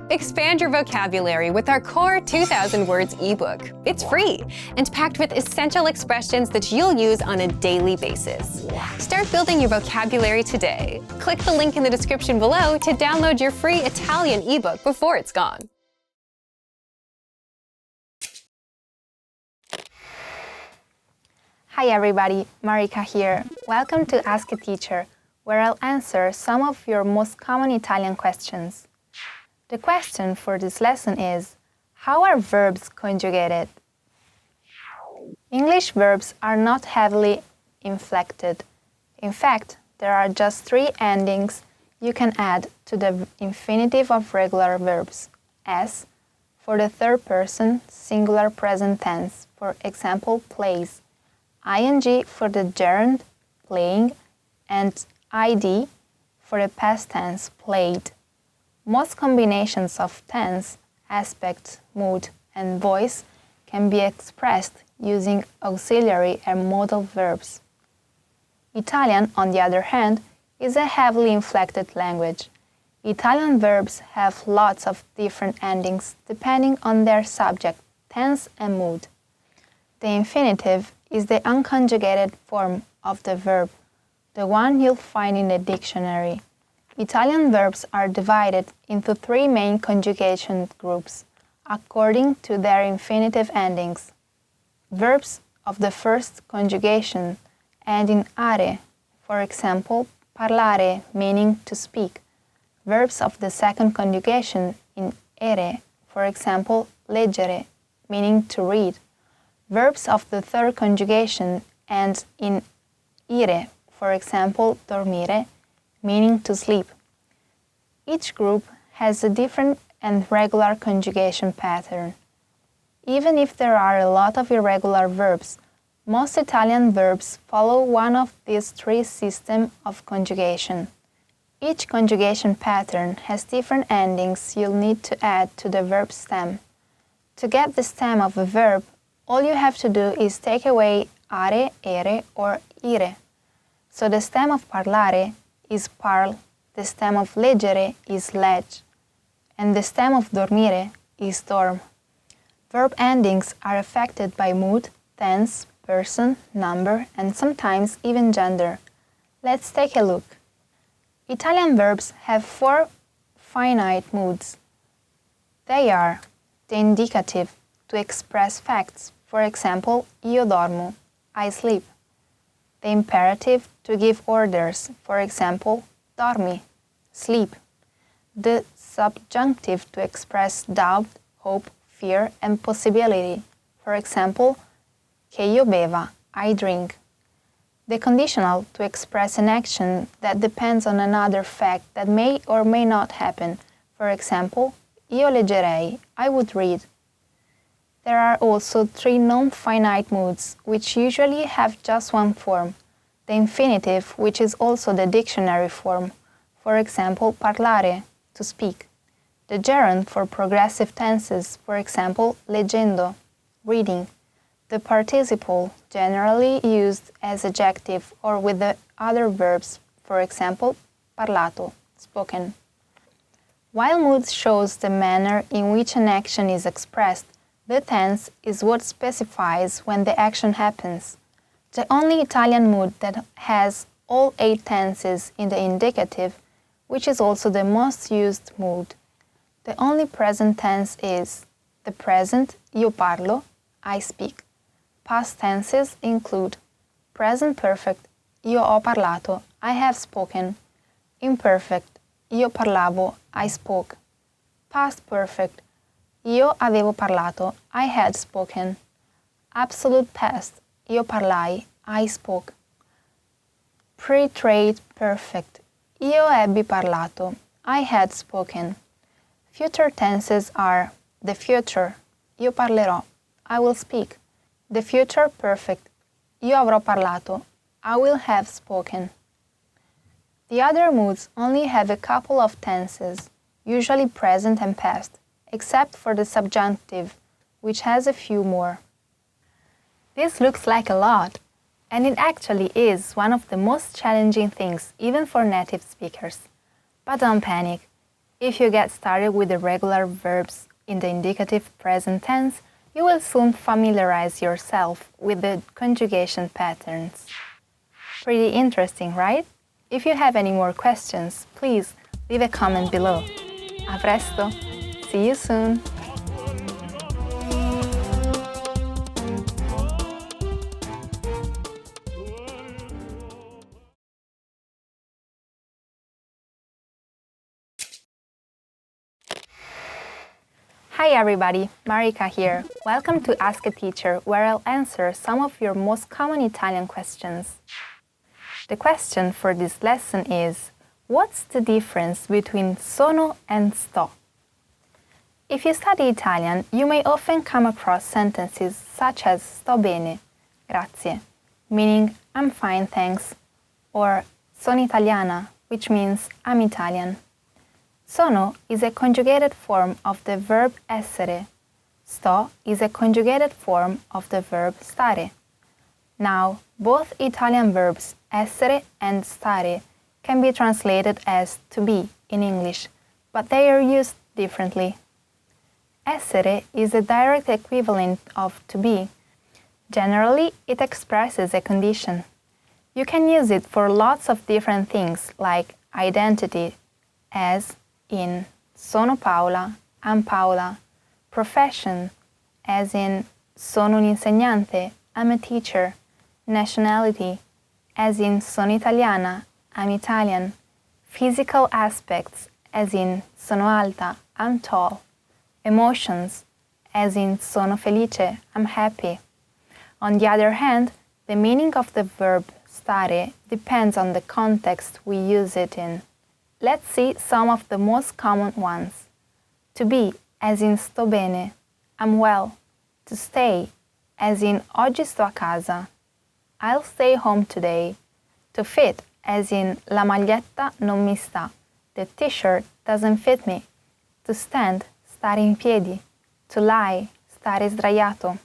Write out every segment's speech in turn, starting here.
Expand your vocabulary with our Core 2000 Words ebook. It's free and packed with essential expressions that you'll use on a daily basis. Start building your vocabulary today. Click the link in the description below to download your free Italian ebook before it's gone. Hi everybody, Marika here. Welcome to Ask a Teacher, where I'll answer some of your most common Italian questions. The question for this lesson is, how are verbs conjugated? English verbs are not heavily inflected. In fact, there are just 3 endings you can add to the infinitive of regular verbs. S for the third person singular present tense, for example, plays. ing for the gerund, playing, and id for the past tense, played. Most combinations of tense, aspect, mood, and voice can be expressed using auxiliary and modal verbs. Italian, on the other hand, is a heavily inflected language. Italian verbs have lots of different endings depending on their subject, tense, and mood. The infinitive is the unconjugated form of the verb, the one you'll find in the dictionary. Italian verbs are divided into 3 main conjugation groups, according to their infinitive endings. Verbs of the first conjugation end in are, for example, parlare, meaning to speak. Verbs of the second conjugation in ere, for example, leggere, meaning to read. Verbs of the third conjugation end in ire, for example, dormire, meaning to sleep. Each group has a different and regular conjugation pattern. Even if there are a lot of irregular verbs, most Italian verbs follow one of these 3 systems of conjugation. Each conjugation pattern has different endings you'll need to add to the verb stem. To get the stem of a verb, all you have to do is take away are, ere, or ire. So the stem of parlare is parl, the stem of leggere is legge, and the stem of dormire is dorm. Verb endings are affected by mood, tense, person, number, and sometimes even gender. Let's take a look. Italian verbs have 4 finite moods. They are the indicative, to express facts, for example, io dormo, I sleep. The imperative, to give orders, for example, dormi, sleep. The subjunctive, to express doubt, hope, fear, and possibility, for example, che io beva, I drink. The conditional, to express an action that depends on another fact that may or may not happen, for example, io leggerei, I would read. There are also 3 non-finite moods, which usually have just one form. The infinitive, which is also the dictionary form, for example, parlare, to speak. The gerund for progressive tenses, for example, leggendo, reading. The participle, generally used as adjective or with the other verbs, for example, parlato, spoken. While mood shows the manner in which an action is expressed, the tense is what specifies when the action happens. The only Italian mood that has all 8 tenses in the indicative, which is also the most used mood. The only present tense is the present, io parlo, I speak. Past tenses include present perfect, io ho parlato, I have spoken. Imperfect, io parlavo, I spoke. Past perfect, io avevo parlato, I had spoken. Absolute past, io parlai, I spoke. Pre-trade perfect, io ebbi parlato, I had spoken. Future tenses are the future, io parlerò, I will speak. The future perfect, io avrò parlato, I will have spoken. The other moods only have a couple of tenses, usually present and past, except for the subjunctive, which has a few more. This looks like a lot, and it actually is one of the most challenging things even for native speakers. But don't panic. If you get started with the regular verbs in the indicative present tense, you will soon familiarize yourself with the conjugation patterns. Pretty interesting, right? If you have any more questions, please leave a comment below. A presto! See you soon! Hi everybody, Marika here. Welcome to Ask a Teacher, where I'll answer some of your most common Italian questions. The question for this lesson is, what's the difference between sono and sto? If you study Italian, you may often come across sentences such as sto bene, grazie, meaning I'm fine, thanks, or sono italiana, which means I'm Italian. Sono is a conjugated form of the verb essere. Sto is a conjugated form of the verb stare. Now, both Italian verbs essere and stare can be translated as to be in English, but they are used differently. Essere is a direct equivalent of to be. Generally, it expresses a condition. You can use it for lots of different things like identity, as in sono Paola, I'm Paola, profession, as in sono un insegnante, I'm a teacher, nationality, as in sono italiana, I'm Italian, physical aspects, as in sono alta, I'm tall, emotions, as in sono felice, I'm happy. On the other hand, the meaning of the verb stare depends on the context we use it in. Let's see some of the most common ones. To be, as in sto bene, I'm well. To stay, as in oggi sto a casa, I'll stay home today. To fit, as in la maglietta non mi sta, the t-shirt doesn't fit me. To stand, stare in piedi. To lie, stare sdraiato.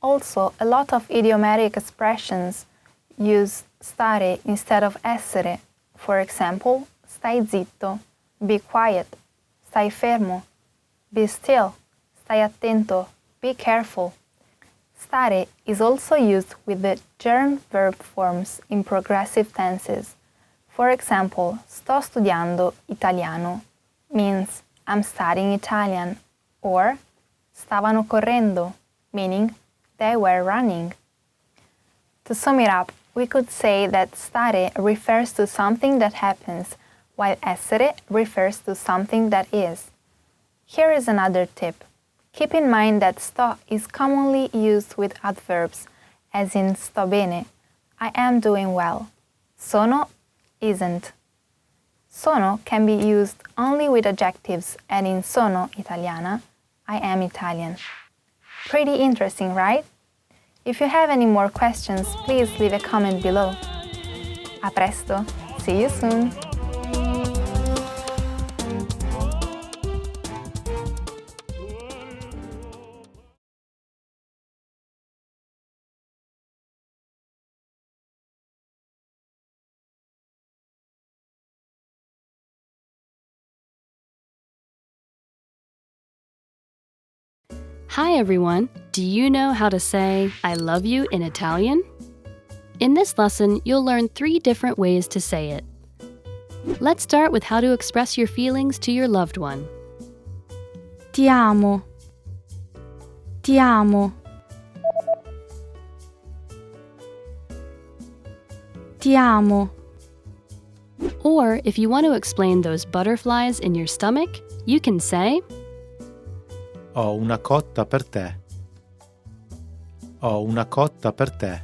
Also, a lot of idiomatic expressions use stare instead of essere. For example, stai zitto, be quiet, stai fermo, be still, stai attento, be careful. Stare is also used with the gerund verb forms in progressive tenses. For example, sto studiando italiano means I'm studying Italian, or stavano correndo, meaning they were running. To sum it up, we could say that stare refers to something that happens, while essere refers to something that is. Here is another tip. Keep in mind that sto is commonly used with adverbs, as in sto bene, I am doing well. Sono isn't. Sono can be used only with adjectives, and in sono italiana, I am Italian. Pretty interesting, right? If you have any more questions, please leave a comment below. A presto! See you soon! Hi everyone! Do you know how to say I love you in Italian? In this lesson, you'll learn 3 different ways to say it. Let's start with how to express your feelings to your loved one. Ti amo. Ti amo. Ti amo. Or if you want to explain those butterflies in your stomach, you can say Ho una cotta per te. Ho una cotta per te.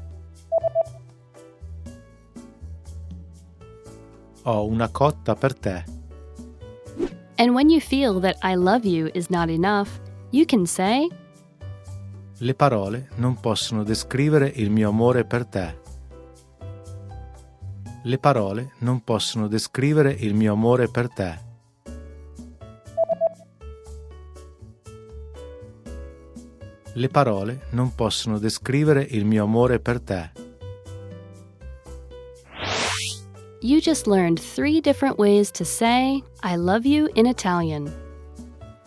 Ho una cotta per te. And when you feel that I love you is not enough, you can say Le parole non possono descrivere il mio amore per te. Le parole non possono descrivere il mio amore per te. Le parole non possono descrivere il mio amore per te. You just learned 3 different ways to say, I love you in Italian.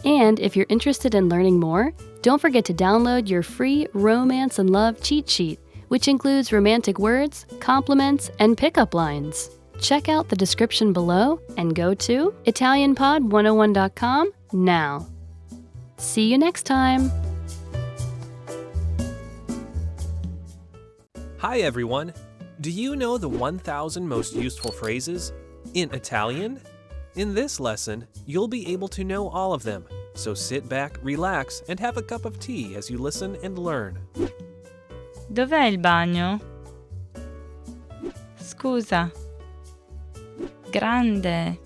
And if you're interested in learning more, don't forget to download your free Romance and Love cheat sheet, which includes romantic words, compliments, and pickup lines. Check out the description below and go to ItalianPod101.com now. See you next time! Hi everyone! Do you know the 1,000 most useful phrases in Italian? In this lesson, you'll be able to know all of them, so sit back, relax, and have a cup of tea as you listen and learn. Dov'è il bagno? Scusa. Grande.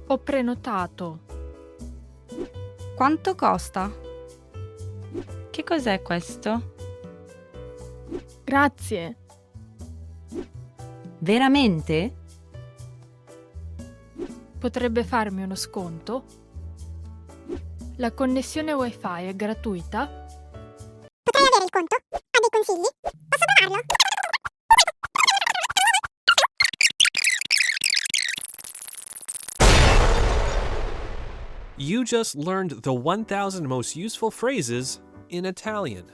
Ho prenotato. Quanto costa? Che cos'è questo? Grazie. Veramente? Potrebbe farmi uno sconto? La connessione Wi-Fi è gratuita? Potrei avere il conto? Ha dei consigli? Posso provarlo? You just learned the 1,000 most useful phrases in Italian.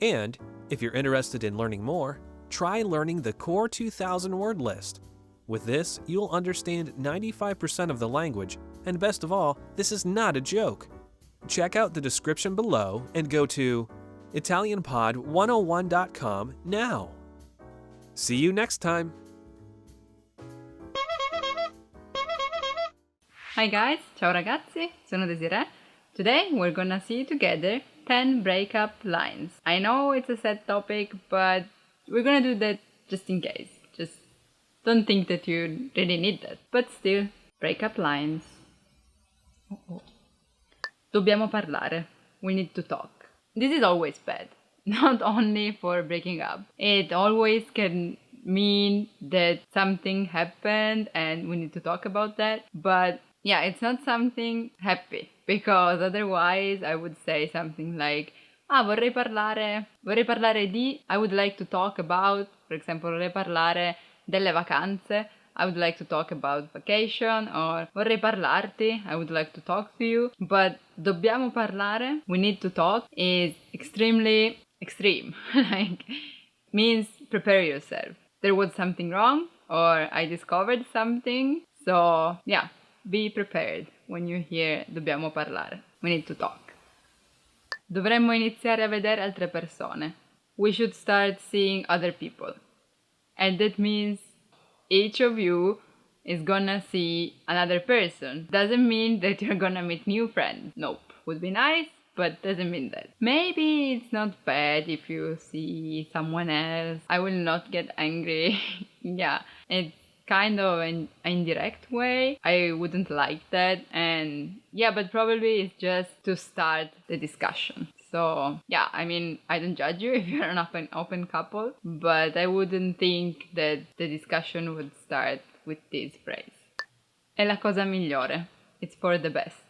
And if you're interested in learning more, try learning the Core 2000 word list. With this, you'll understand 95% of the language, and best of all, this is not a joke. Check out the description below and go to ItalianPod101.com now. See you next time! Hi guys, ciao ragazzi, sono Desiree. Today we're gonna see together 10 breakup lines. I know it's a sad topic, but we're gonna do that just in case. Just don't think that you really need that. But still, breakup lines. Dobbiamo parlare. We need to talk. This is always bad. Not only for breaking up. It always can mean that something happened and we need to talk about that. But yeah, it's not something happy. Because otherwise I would say something like vorrei parlare di, I would like to talk about, for example, vorrei parlare delle vacanze, I would like to talk about vacation, or vorrei parlarti, I would like to talk to you. But dobbiamo parlare, we need to talk, is extremely extreme. Like, means prepare yourself. There was something wrong, or I discovered something, so yeah, be prepared when you hear dobbiamo parlare. We need to talk. Dovremmo iniziare a vedere altre persone. We should start seeing other people. And that means each of you is gonna see another person. Doesn't mean that you're gonna meet new friends. Nope. Would be nice, but doesn't mean that. Maybe it's not bad if you see someone else. I will not get angry. Yeah, it's kind of an indirect way. I wouldn't like that. And yeah, but probably it's just to start the discussion. So yeah, I mean, I don't judge you if you're an open couple, but I wouldn't think that the discussion would start with this phrase. È la cosa migliore. It's for the best.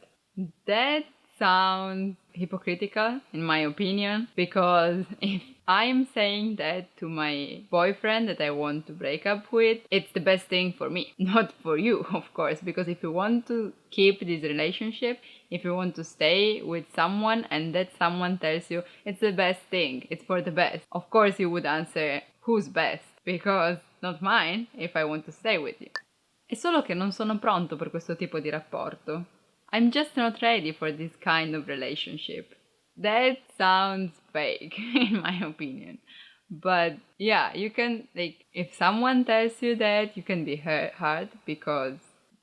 That sounds hypocritical in my opinion, because if I'm saying that to my boyfriend that I want to break up with, it's the best thing for me, not for you, of course, because if you want to keep this relationship, if you want to stay with someone and that someone tells you it's the best thing, it's for the best, of course you would answer who's best, because not mine if I want to stay with you. È solo che non sono pronto per questo tipo di rapporto. I'm just not ready for this kind of relationship. That sounds fake, in my opinion. But yeah, you can, like, if someone tells you that, you can be hurt because,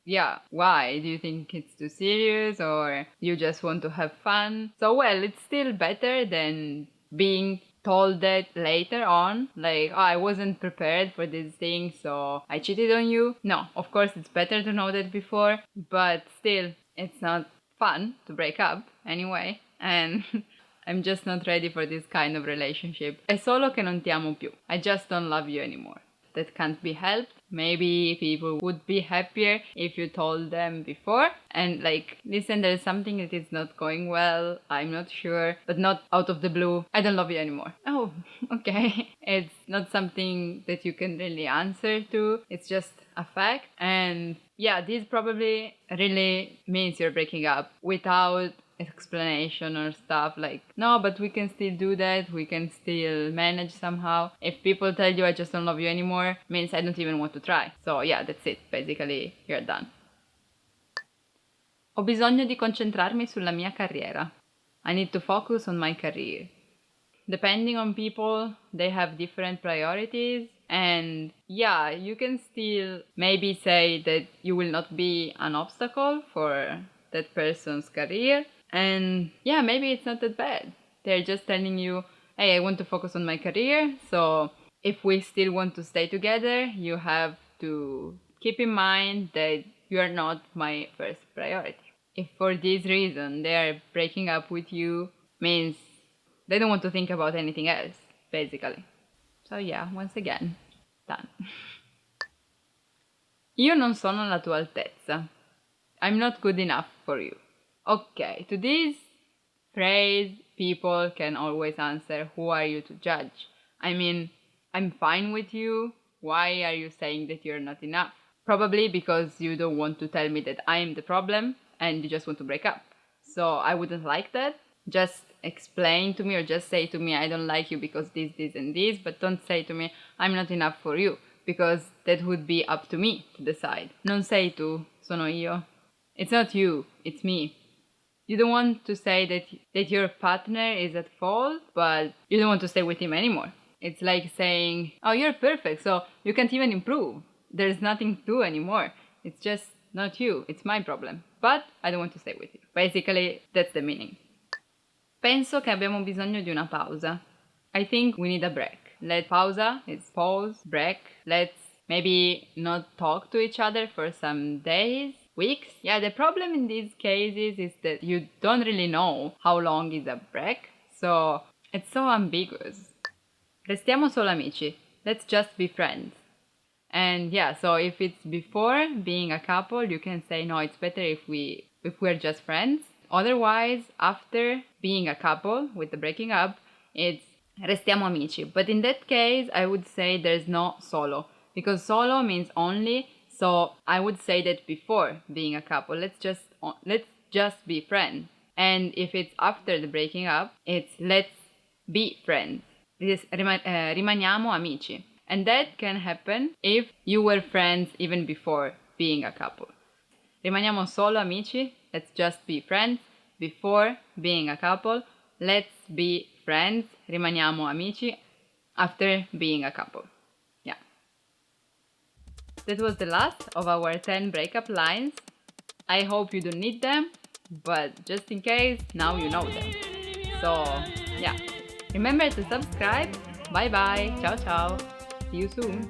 yeah, why? Do you think it's too serious or you just want to have fun? So, well, it's still better than being told that later on, like, oh, I wasn't prepared for this thing, so I cheated on you. No, of course, it's better to know that before, but still, it's not fun to break up anyway, and I'm just not ready for this kind of relationship. È solo che non ti amo più. I just don't love you anymore. That can't be helped, Maybe people would be happier if you told them before and like, listen, there's something that is not going well, I'm not sure, but not out of the blue, I don't love you anymore. Oh, okay. It's not something that you can really answer to, it's just a fact. And yeah, this probably really means you're breaking up without explanation or stuff like, no, but we can still do that, we can still manage somehow. If people tell you I just don't love you anymore, means I don't even want to try. So yeah, that's it, basically you're done. Ho bisogno di concentrarmi sulla mia carriera. I need to focus on my career. Depending on people, they have different priorities, and yeah, you can still maybe say that you will not be an obstacle for that person's career. And yeah, maybe it's not that bad. They're just telling you, hey, I want to focus on my career, so if we still want to stay together, you have to keep in mind that you are not my first priority. If for this reason they are breaking up with you, means they don't want to think about anything else, basically. So yeah, once again, done. Io non sono alla tua altezza. I'm not good enough for you. Okay, to this phrase, people can always answer, who are you to judge? I mean, I'm fine with you. Why are you saying that you're not enough? Probably because you don't want to tell me that I'm the problem and you just want to break up. So I wouldn't like that. Just explain to me or just say to me, I don't like you because this, and this, but don't say to me, I'm not enough for you, because that would be up to me to decide. Non sei tu, sono io. It's not you, it's me. You don't want to say that your partner is at fault, but you don't want to stay with him anymore. It's like saying, oh, you're perfect, so you can't even improve. There's nothing to do anymore. It's just not you, it's my problem. But I don't want to stay with you. Basically, that's the meaning. Penso che abbiamo bisogno di una pausa. I think we need a break. Pausa is pause, break. Let's maybe not talk to each other for some days, weeks. Yeah, the problem in these cases is that you don't really know how long is a break, so it's so ambiguous. Restiamo solo amici. Let's just be friends. And yeah, so if it's before being a couple, you can say, no, it's better if we're just friends. Otherwise, after being a couple with the breaking up, it's restiamo amici. But in that case, I would say there's no solo, because solo means only. So I would say that before being a couple, let's just be friends. And if it's after the breaking up, it's let's be friends. This is rimaniamo amici. And that can happen if you were friends even before being a couple. Rimaniamo solo amici. Let's just be friends. Before being a couple, let's be friends. Rimaniamo amici. After being a couple. Yeah. That was the last of our 10 breakup lines. I hope you don't need them, but just in case, now you know them. So, yeah. Remember to subscribe. Bye bye. Ciao ciao. See you soon.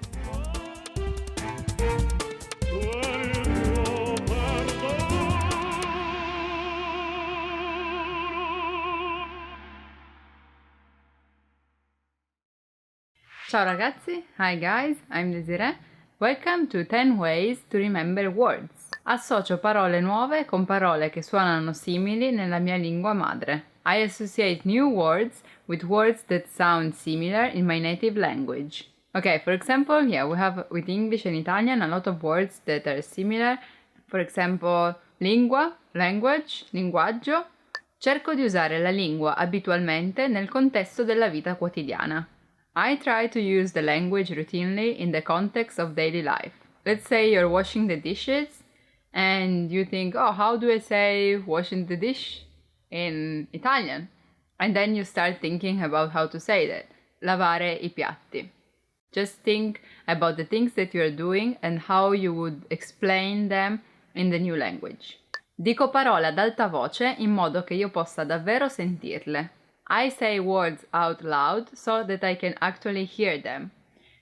Ciao ragazzi, hi guys, I'm Desiree. Welcome to 10 ways to remember words. Associo parole nuove con parole che suonano simili nella mia lingua madre. I associate new words with words that sound similar in my native language. Okay, for example, yeah, we have with English and Italian a lot of words that are similar. For example, lingua, language, linguaggio. Cerco di usare la lingua abitualmente nel contesto della vita quotidiana. I try to use the language routinely in the context of daily life. Let's say you're washing the dishes and you think, oh, how do I say washing the dish in Italian? And then you start thinking about how to say that. Lavare i piatti. Just think about the things that you're doing and how you would explain them in the new language. Dico parole ad alta voce in modo che io possa davvero sentirle. I say words out loud so that I can actually hear them.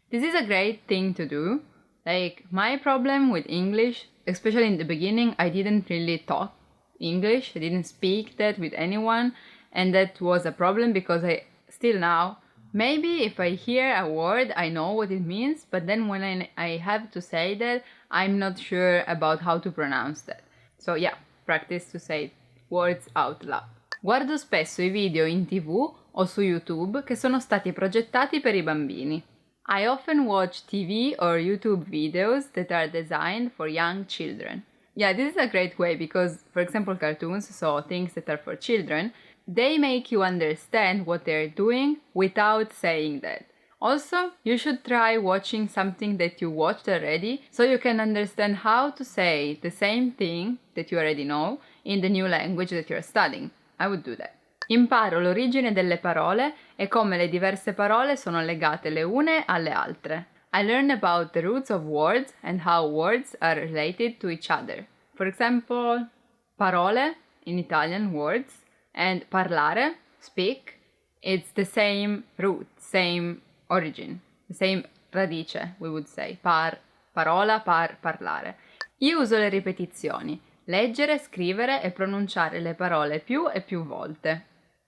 This is a great thing to do. Like, my problem with English, especially in the beginning, I didn't really talk English. I didn't speak that with anyone. And that was a problem because I still now Maybe if I hear a word, I know what it means, but then when I have to say that, I'm not sure about how to pronounce that. So yeah, practice to say words out loud. Guardo spesso I video in TV o su YouTube che sono stati progettati per i bambini. I often watch TV or YouTube videos that are designed for young children. Yeah, this is a great way because, for example, cartoons, so things that are for children, they make you understand what they're doing without saying that. Also, you should try watching something that you watched already so you can understand how to say the same thing that you already know in the new language that you're studying. I would do that. Imparo l'origine delle parole e come le diverse parole sono legate le une alle altre. I learn about the roots of words and how words are related to each other. For example, parole in Italian words and parlare, speak, it's the same root, same origin, the same radice, we would say. Parola, parlare. Io uso le ripetizioni, leggere, scrivere e pronunciare le parole più e più volte.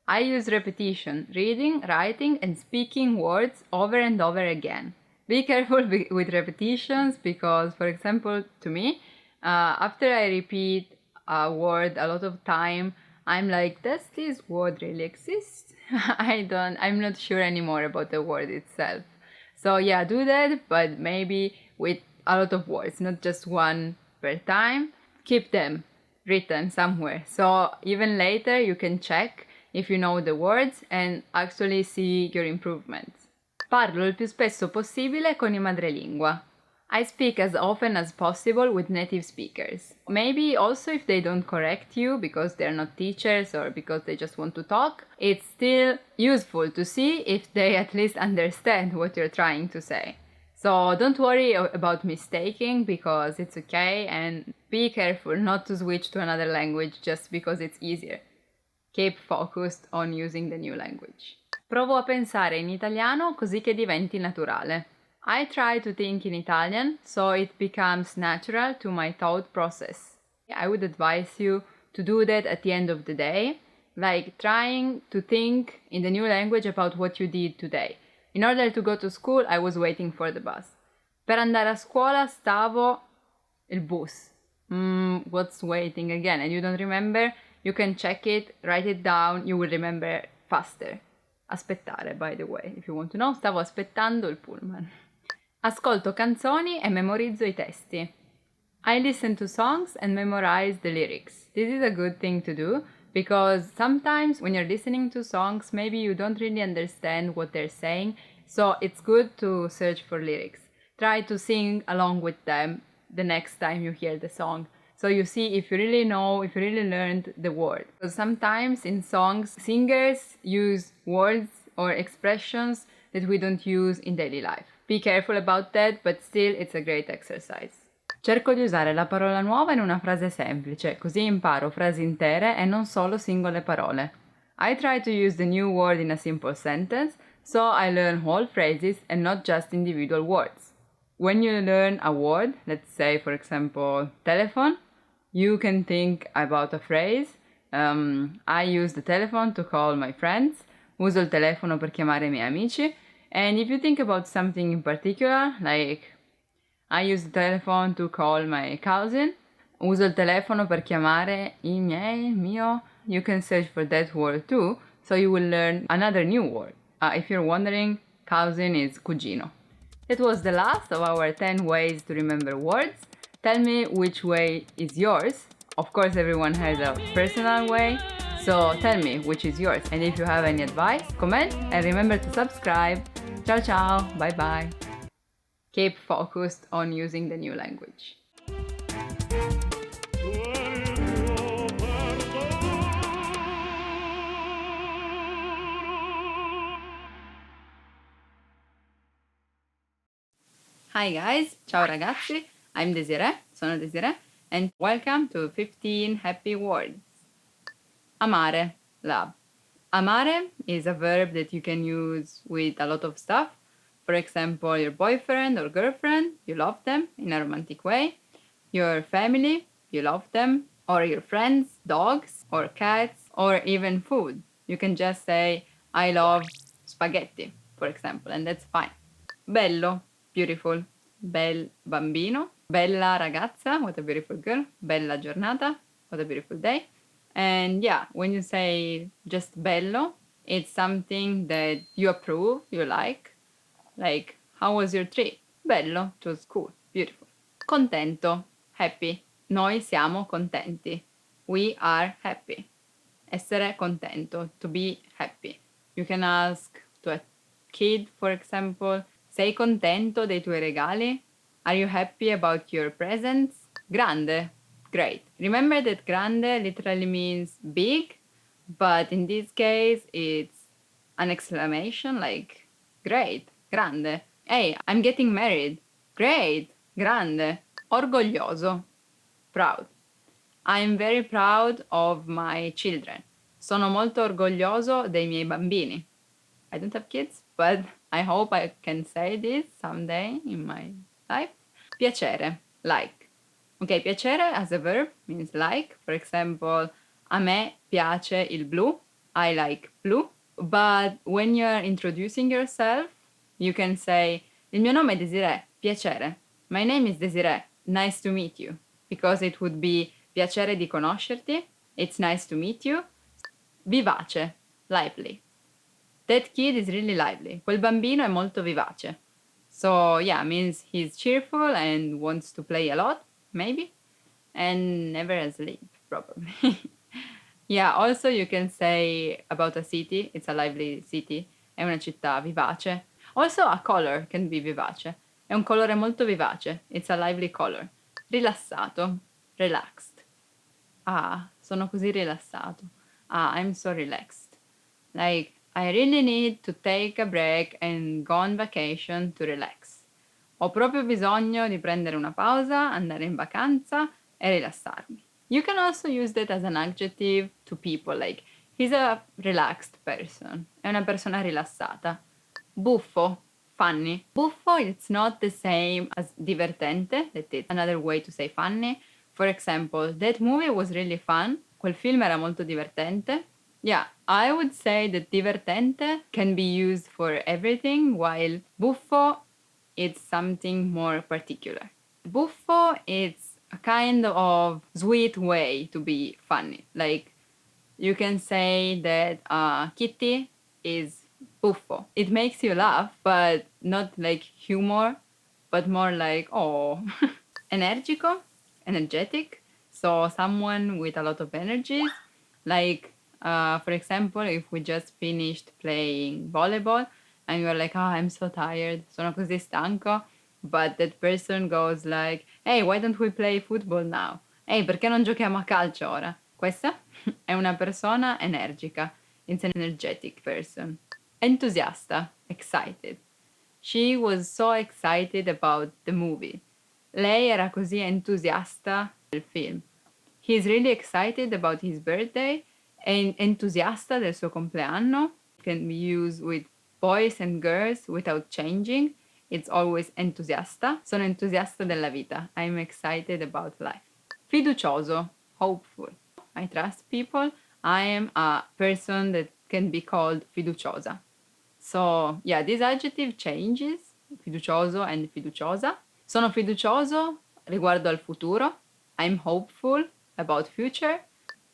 I use repetition, reading, writing and speaking words over and over again. Be careful with repetitions because, for example, to me, after I repeat a word a lot of time, I'm like, does this word really exist? I'm not sure anymore about the word itself. So yeah, do that, but maybe with a lot of words, not just one per time. Keep them written somewhere. So even later you can check if you know the words and actually see your improvements. Parlo il più spesso possibile con i madrelingua. I speak as often as possible with native speakers. Maybe also if they don't correct you because they're not teachers or because they just want to talk, it's still useful to see if they at least understand what you're trying to say. So don't worry about mistaking because it's okay, and be careful not to switch to another language just because it's easier. Keep focused on using the new language. Provo a pensare in italiano così che diventi naturale. I try to think in Italian so it becomes natural to my thought process. I would advise you to do that at the end of the day, like trying to think in the new language about what you did today. In order to go to school, I was waiting for the bus. Per andare a scuola stavo il bus. What's waiting again? And you don't remember? You can check it, write it down, you will remember faster. Aspettare, by the way, if you want to know, stavo aspettando il pullman. Ascolto canzoni e memorizzo i testi. I listen to songs and memorize the lyrics. This is a good thing to do because sometimes when you're listening to songs, maybe you don't really understand what they're saying, so it's good to search for lyrics. Try to sing along with them the next time you hear the song. So you see if you really know, if you really learned the word. Because sometimes in songs, singers use words or expressions that we don't use in daily life. Be careful about that, but still it's a great exercise. Cerco di usare la parola nuova in una frase semplice, così imparo frasi intere e non solo singole parole. I try to use the new word in a simple sentence, so I learn whole phrases and not just individual words. When you learn a word, let's say for example telephone, you can think about a phrase. I use the telephone to call my friends. Uso il telefono per chiamare i miei amici. And if you think about something in particular, like I use the telephone to call my cousin. Uso il telefono per chiamare il mio. You can search for that word too, so you will learn another new word. If you're wondering, cousin is cugino. That was the last of our 10 ways to remember words. Tell me which way is yours. Of course, everyone has a personal way, so tell me which is yours. And if you have any advice, comment and remember to subscribe. Ciao ciao, bye bye. Keep focused on using the new language. Hi guys, ciao ragazzi. I'm Desiree, sono Desiree, and welcome to 15 happy words. Amare, love. Amare is a verb that you can use with a lot of stuff. For example, your boyfriend or girlfriend, you love them in a romantic way. Your family, you love them. Or your friends, dogs or cats, or even food. You can just say, I love spaghetti, for for example, and that's fine. Bello, beautiful. Bel bambino. Bella ragazza, what a beautiful girl. Bella giornata, what a beautiful day. And yeah, when you say just bello, it's something that you approve, you like. Like, how was your trip? Bello, it was cool, beautiful. Contento, happy. Noi siamo contenti. We are happy. Essere contento, to be happy. You can ask to a kid, for example, sei contento dei tuoi regali? Are you happy about your presents? Grande, great. Remember that grande literally means big, but in this case it's an exclamation like great, grande. Hey, I'm getting married. Great, grande. Orgoglioso, proud. I'm very proud of my children. Sono molto orgoglioso dei miei bambini. I don't have kids, but I hope I can say this someday in my life. Piacere, like. Okay, piacere as a verb means like. For example, a me piace il blu. I like blue. But when you're introducing yourself, you can say, il mio nome è Desiree, piacere. My name is Desiree, nice to meet you. Because it would be piacere di conoscerti, it's nice to meet you. Vivace, lively. That kid is really lively. Quel bambino è molto vivace. So yeah, means he's cheerful and wants to play a lot, maybe, and never asleep, probably. Yeah, also you can say about a city, it's a lively city, è una città vivace. Also a color can be vivace. È un colore molto vivace, it's a lively color. Rilassato, relaxed. Ah, sono così rilassato. Ah, I'm so relaxed. Like, I really need to take a break and go on vacation to relax. Ho proprio bisogno di prendere una pausa, andare in vacanza e rilassarmi. You can also use that as an adjective to people, like, he's a relaxed person. È una persona rilassata. Buffo, funny. Buffo, it's not the same as divertente, that is another way to say funny. For example, that movie was really fun. Quel film era molto divertente. Yeah, I would say that divertente can be used for everything, while buffo it's something more particular. Buffo it's a kind of sweet way to be funny. Like, you can say that Kitty is buffo. It makes you laugh, but not like humor, but more like, oh. Energico, energetic. So someone with a lot of energies. Like, for example, if we just finished playing volleyball and you're like, oh, I'm so tired, sono così stanco, but that person goes like, hey, why don't we play football now? Hey, perché non giochiamo a calcio ora? Questa è una persona energica. It's an energetic person. Entusiasta, excited. She was so excited about the movie. Lei era così entusiasta del film. He's really excited about his birthday and entusiasta del suo compleanno. It can be used with boys and girls without changing. It's always entusiasta. Sono entusiasta della vita. I'm excited about life. Fiducioso, hopeful. I trust people. I am a person that can be called fiduciosa. So yeah, this adjective changes, fiducioso and fiduciosa. Sono fiducioso riguardo al futuro. I'm hopeful about future.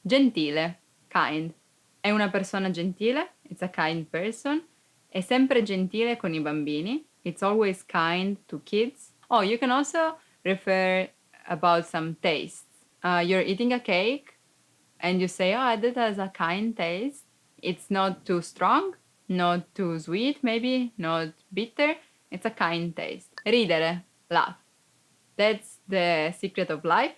Gentile, kind. È una persona gentile. It's a kind person. È sempre gentile con i bambini. It's always kind to kids. Oh, you can also refer about some tastes. You're eating a cake and you say, oh, that has a kind taste. It's not too strong, not too sweet, maybe, not bitter. It's a kind taste. Ridere, laugh. That's the secret of life.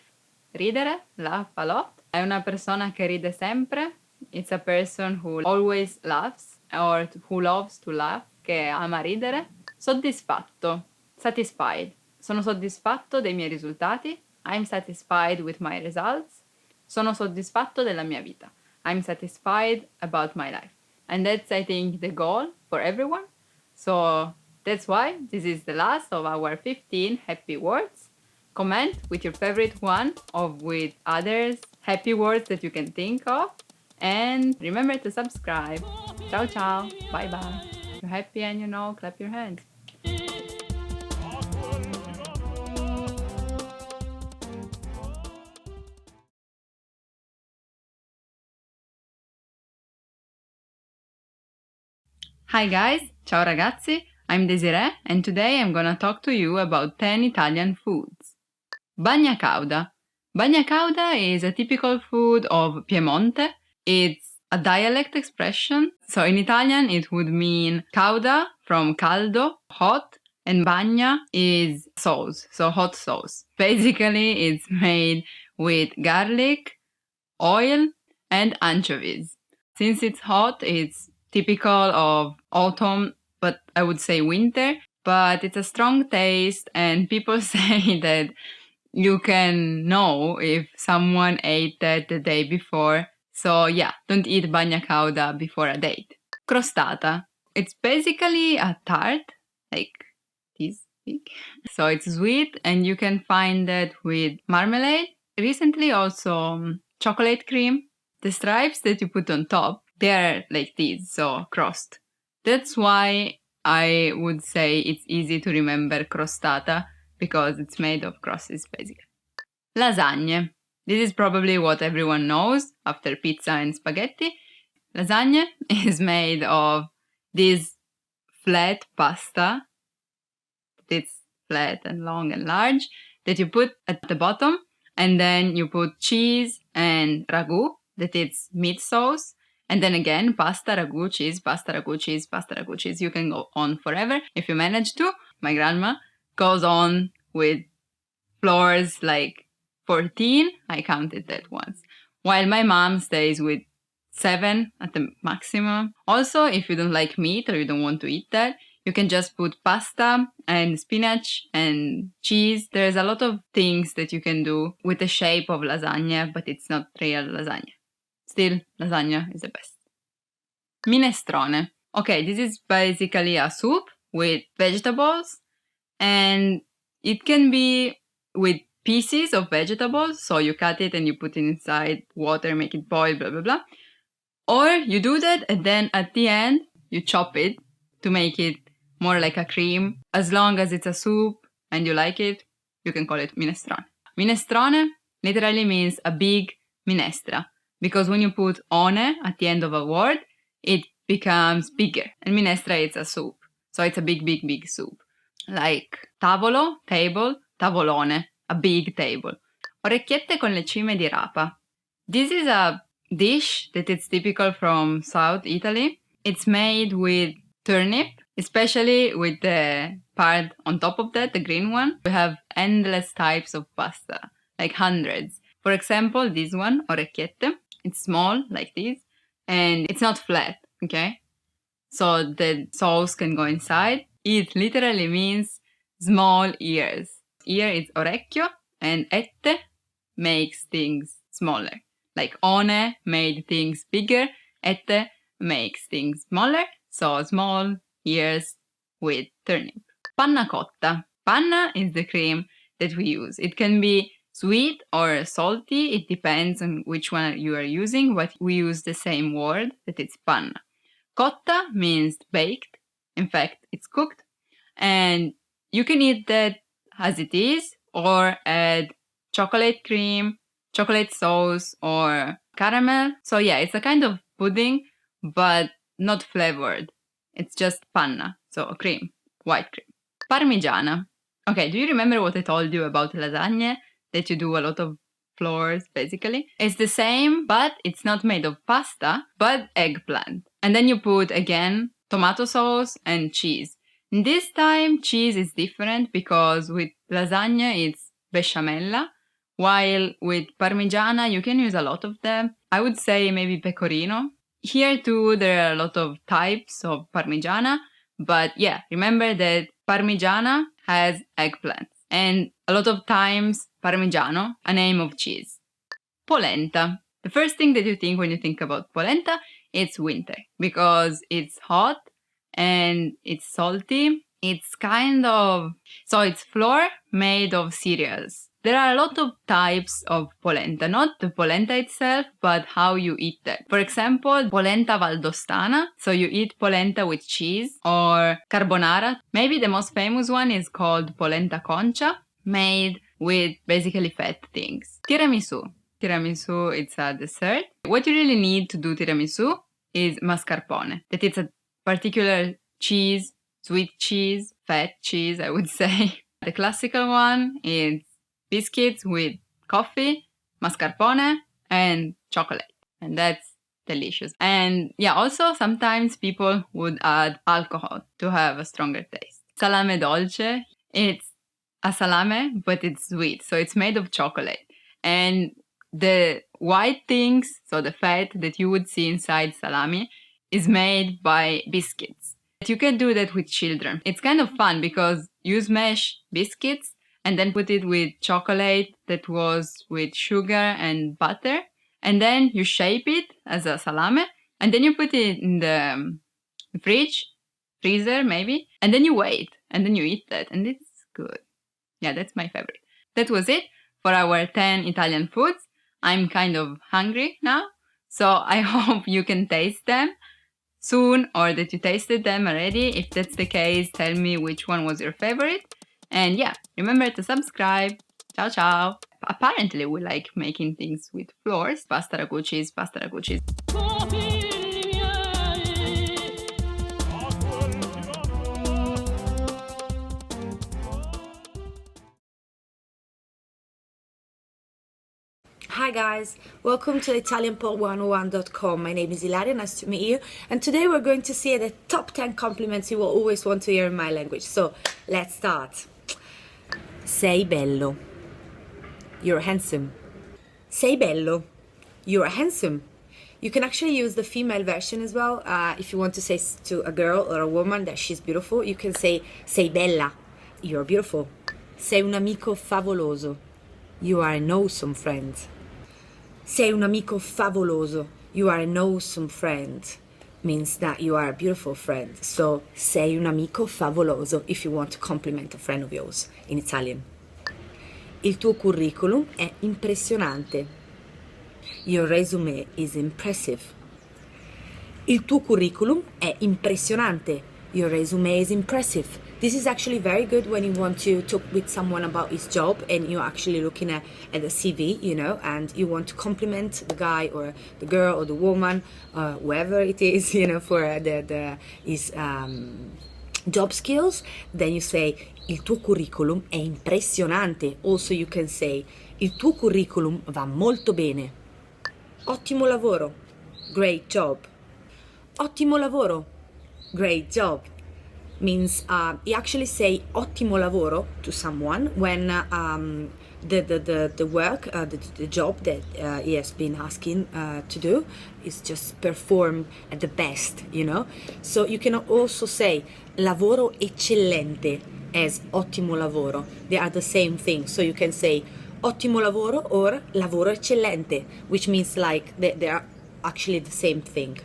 Ridere, laugh a lot. È una persona che ride sempre. It's a person who always laughs or who loves to laugh, che ama ridere. Soddisfatto, satisfied. Sono soddisfatto dei miei risultati. I'm satisfied with my results. Sono soddisfatto della mia vita. I'm satisfied about my life. And that's, I think, the goal for everyone. So that's why this is the last of our 15 happy words. Comment with your favorite one or with others happy words that you can think of. And remember to subscribe. Ciao ciao. Bye bye. you're happy and clap your hands. Hi guys, ciao ragazzi, I'm Desiree and today I'm gonna talk to you about 10 Italian foods. Bagna cauda. Bagna cauda is a typical food of Piemonte. It's a dialect expression. So in Italian it would mean cauda from caldo, hot, and bagna is sauce, so hot sauce. Basically it's made with garlic, oil, and anchovies. Since it's hot, it's typical of autumn, but I would say winter, but it's a strong taste and people say that you can know if someone ate that the day before. So yeah, don't eat bagna cauda before a date. Crostata. It's basically a tart, like this big. So it's sweet and you can find it with marmalade. Recently also chocolate cream. The stripes that you put on top, they're like these, so crossed. That's why I would say it's easy to remember crostata, because it's made of crosses, basically. Lasagne. This is probably what everyone knows after pizza and spaghetti. Lasagne is made of this flat pasta. It's flat and long and large that you put at the bottom, and then you put cheese and ragu, that it's meat sauce, and then again pasta, ragu, cheese, pasta, ragu, cheese, pasta, ragu, cheese. You can go on forever if you manage to. My grandma goes on with floors like 14. I counted that once. While my mom stays with 7 at the maximum. Also, if you don't like meat or you don't want to eat that, you can just put pasta and spinach and cheese. There's a lot of things that you can do with the shape of lasagna, but it's not real lasagna. Still, lasagna is the best. Minestrone. Okay, this is basically a soup with vegetables, and it can be with pieces of vegetables. So you cut it and you put it inside water, make it boil, blah, blah, blah. Or you do that and then at the end, you chop it to make it more like a cream. As long as it's a soup and you like it, you can call it minestrone. Minestrone literally means a big minestra, because when you put one at the end of a word, it becomes bigger. And minestra is a soup. So it's a big, big, big soup. Like tavolo, table, tavolone, a big table. Orecchiette con le cime di rapa. This is a dish that is typical from South Italy. It's made with turnip, especially with the part on top of that, the green one. We have endless types of pasta, like hundreds. For example, this one, orecchiette, it's small, like this, and it's not flat, okay? So the sauce can go inside. It literally means small ears. Ear is orecchio, and ette makes things smaller. Like one made things bigger, ette makes things smaller, so small ears with turnip. Panna cotta. Panna is the cream that we use. It can be sweet or salty, it depends on which one you are using, but we use the same word, that it's panna. Cotta means baked, in fact it's cooked, and you can eat that as it is or add chocolate cream, chocolate sauce, or caramel. So yeah, it's a kind of pudding, but not flavored. It's just panna, so a cream, white cream. Parmigiana. Okay, do you remember what I told you about lasagne? That you do a lot of flours, basically. It's the same, but it's not made of pasta, but eggplant. And then you put, again, tomato sauce and cheese. And this time, cheese is different because with lasagna, it's besciamella, while with parmigiana, you can use a lot of them. I would say maybe pecorino. Here too, there are a lot of types of parmigiana, but yeah, remember that parmigiana has eggplants, and a lot of times parmigiano, a name of cheese. Polenta. The first thing that you think when you think about polenta, it's winter, because it's hot and it's salty. It's kind of, so it's flour made of cereals. There are a lot of types of polenta, not the polenta itself, but how you eat it. For example, polenta valdostana, so you eat polenta with cheese, or carbonara. Maybe the most famous one is called polenta concha, made with basically fat things. Tiramisu. Tiramisu, it's a dessert. What you really need to do tiramisu is mascarpone, that it's a particular cheese, sweet cheese, fat cheese, I would say. The classical one is biscuits with coffee, mascarpone, and chocolate. And that's delicious. And yeah, also sometimes people would add alcohol to have a stronger taste. Salame dolce, it's a salame, but it's sweet. So it's made of chocolate. And the white things, so the fat that you would see inside salami, is made by biscuits. You can do that with children. It's kind of fun because you smash biscuits and then put it with chocolate that was with sugar and butter. And then you shape it as a salame. And then you put it in the freezer maybe. And then you wait. And then you eat that. And it's good. Yeah, that's my favorite. That was it for our 10 Italian foods. I'm kind of hungry now. So I hope you can taste them soon or that you tasted them already. If that's the case, tell me which one was your favorite. And yeah, remember to subscribe. Ciao, ciao. Apparently, we like making things with flours. Pasta raguccis, pasta raguccis. Hi guys, welcome to ItalianPod101.com. My name is Ilaria, nice to meet you. And today we're going to see the top 10 compliments you will always want to hear in my language. So, let's start. Sei bello. You're handsome. Sei bello. You're handsome. You can actually use the female version as well. If you want to say to a girl or a woman that she's beautiful, you can say sei bella. You're beautiful. Sei un amico favoloso. You are an awesome friend. Sei un amico favoloso. You are an awesome friend. Means that you are a beautiful friend. So, sei un amico favoloso if you want to compliment a friend of yours in Italian. Il tuo curriculum è impressionante. Your resume is impressive. Il tuo curriculum è impressionante. Your resume is impressive. This is actually very good when you want to talk with someone about his job and you're actually looking at the CV, you know, and you want to compliment the guy or the girl or the woman, whoever it is, you know, for his job skills. Then you say, il tuo curriculum è impressionante. Also you can say, il tuo curriculum va molto bene. Ottimo lavoro. Great job. Ottimo lavoro. Great job. Means you actually say ottimo lavoro to someone when the work, the job that he has been asking to do is just performed at the best, you know. So you can also say lavoro eccellente as ottimo lavoro. They are the same thing. So you can say ottimo lavoro or lavoro eccellente, which means like they are actually the same thing.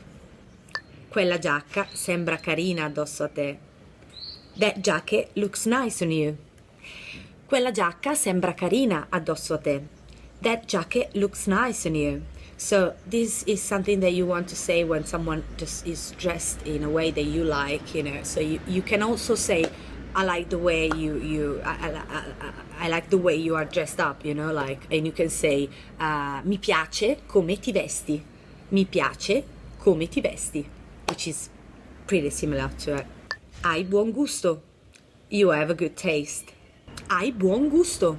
Quella giacca sembra carina addosso a te. That jacket looks nice on you. Quella giacca sembra carina addosso a te. That jacket looks nice on you. So this is something that you want to say when someone just is dressed in a way that you like, you know. So you can also say, I like the way I like the way you are dressed up, you know, like, and you can say, mi piace come ti vesti. Mi piace come ti vesti, which is pretty similar to it. Hai buon gusto. You have a good taste. Hai buon gusto.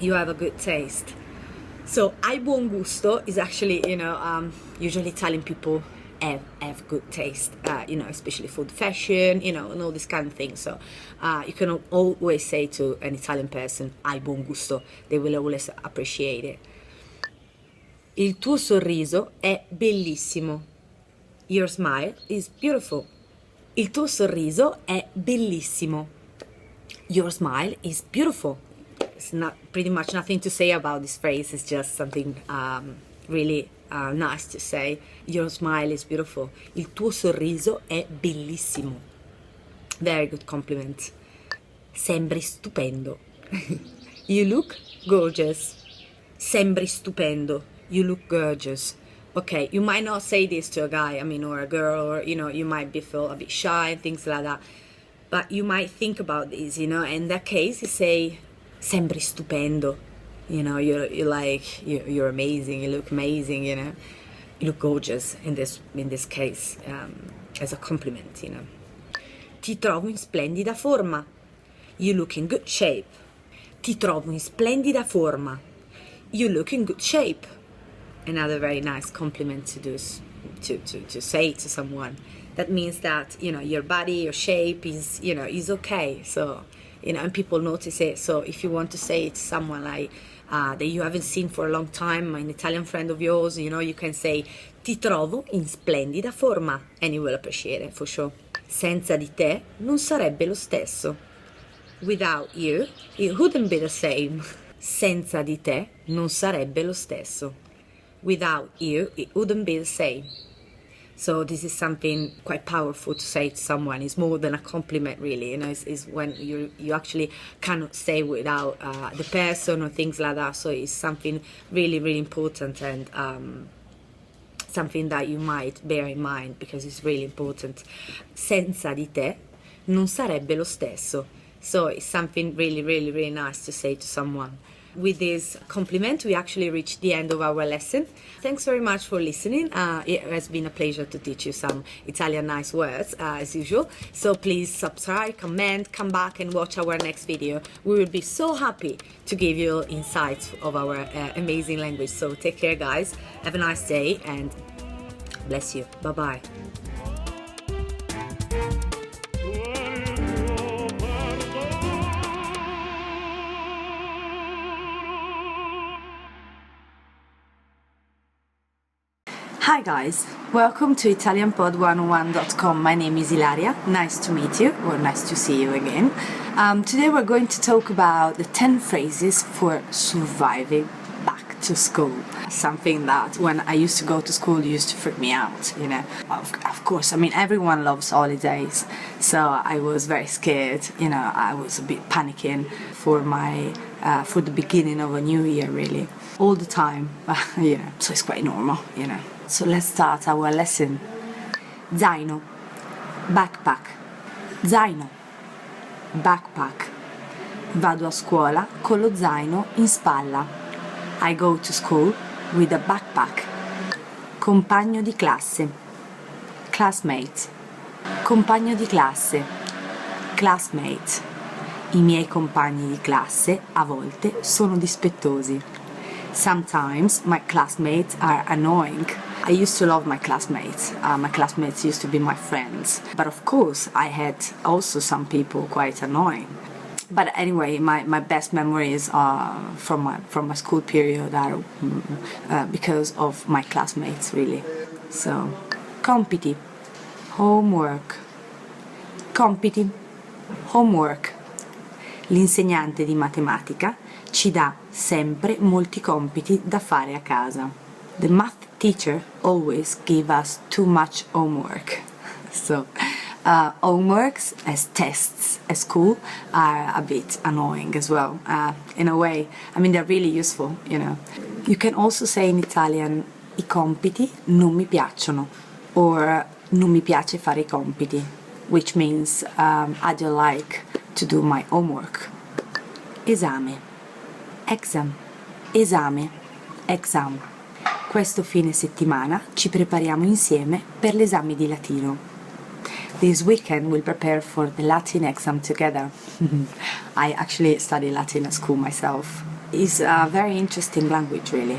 You have a good taste. So, hai buon gusto is actually, you know, usually Italian people have good taste, you know, especially food, fashion, you know, and all this kind of thing. So, you can always say to an Italian person, hai buon gusto. They will always appreciate it. Il tuo sorriso è bellissimo. Your smile is beautiful. Il tuo sorriso è bellissimo. Your smile is beautiful. It's not pretty much nothing to say about this phrase. It's just something really nice to say. Your smile is beautiful. Il tuo sorriso è bellissimo. Very good compliment. Sembri stupendo. You look gorgeous. Sembri stupendo. You look gorgeous. Okay, you might not say this to a guy, or a girl, or, you might feel a bit shy and things like that. But you might think about this, and in that case, you say, sembri stupendo. You're amazing, you look amazing, you look gorgeous in this case, as a compliment, Ti trovo in splendida forma. You look in good shape. Ti trovo in splendida forma. You look in good shape. Another very nice compliment to do, to say to someone. That means that, your body, your shape is okay. So, and people notice it. So if you want to say it to someone like, that you haven't seen for a long time, an Italian friend of yours, you can say, ti trovo in splendida forma. And you will appreciate it for sure. Senza di te non sarebbe lo stesso. Without you, it wouldn't be the same. Senza di te non sarebbe lo stesso. Without you, it wouldn't be the same. So this is something quite powerful to say to someone. It's more than a compliment, really. It's when you actually cannot say without the person or things like that. So it's something really, really important, and something that you might bear in mind, because it's really important. Senza di te non sarebbe lo stesso. So it's something really, really, really nice to say to someone. With this compliment, we actually reached the end of our lesson. Thanks very much for listening. It has been a pleasure to teach you some Italian nice words, as usual. So please subscribe, comment, come back and watch our next video. We will be so happy to give you insights of our amazing language. So take care, guys. Have a nice day and bless you. Bye-bye. Hi guys, welcome to ItalianPod101.com. My name is Ilaria, nice to meet you, or nice to see you again. Today we're going to talk about the 10 phrases for surviving back to school. Something that when I used to go to school used to freak me out, Of course, everyone loves holidays, so I was very scared, I was a bit panicking for the beginning of a new year, really. All the time, so it's quite normal, So let's start our lesson. Zaino, backpack. Zaino, backpack. Vado a scuola con lo zaino in spalla. I go to school with a backpack. Compagno di classe. Classmate. Compagno di classe. Classmate. I miei compagni di classe a volte sono dispettosi. Sometimes my classmates are annoying. I used to love my classmates. My classmates used to be my friends. But of course, I had also some people quite annoying. But anyway, my best memories from my school period are because of my classmates, really. So, compiti, homework. Compiti, homework. L'insegnante di matematica ci dà sempre molti compiti da fare a casa. The math teacher always gave us too much homework. So, homeworks as tests at school are a bit annoying as well. In a way, they're really useful, You can also say in Italian, i compiti non mi piacciono, or non mi piace fare i compiti, which means I don't like to do my homework. Esame, exam, esame, exam. Questo fine settimana ci prepariamo insieme per l'esame di latino. This weekend we'll prepare for the Latin exam together. I actually study Latin at school myself. It's a very interesting language, really.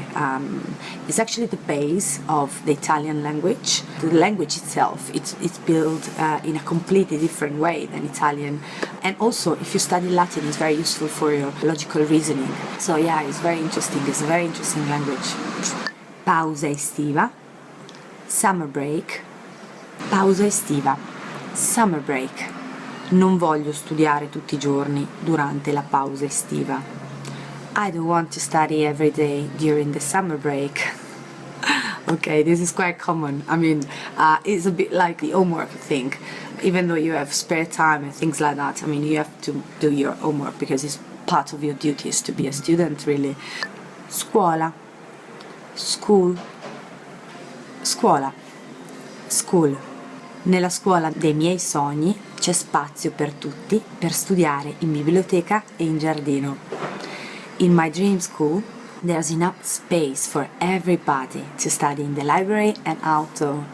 It's actually the base of the Italian language. The language itself, it's built in a completely different way than Italian. And also, if you study Latin, it's very useful for your logical reasoning. So yeah, it's very interesting. It's a very interesting language. Pausa estiva, summer break. Pausa estiva, summer break. Non voglio studiare tutti i giorni durante la pausa estiva. I don't want to study every day during the summer break. Okay, this is quite common. It's a bit like the homework thing. Even though you have spare time and things like that, you have to do your homework because it's part of your duties to be a student, really. Scuola, school, scuola, school. Nella scuola dei miei sogni c'è spazio per tutti per studiare in biblioteca e in giardino. In my dream school, there's enough space for everybody to study in the library and outdoor.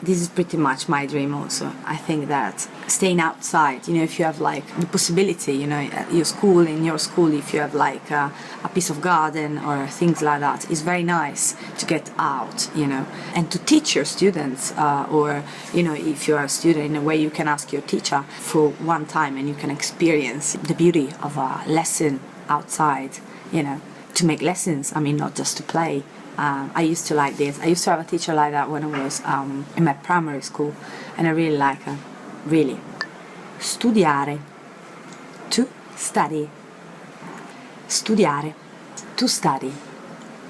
This is pretty much my dream also. I think that staying outside, if you have like the possibility, at your school, if you have like a piece of garden or things like that, it's very nice to get out, and to teach your students, or, if you're a student, in a way you can ask your teacher for one time and you can experience the beauty of a lesson outside, to make lessons, not just to play. I used to like this. I used to have a teacher like that when I was in my primary school, and I really like her. Really. Studiare. To study. Studiare. To study.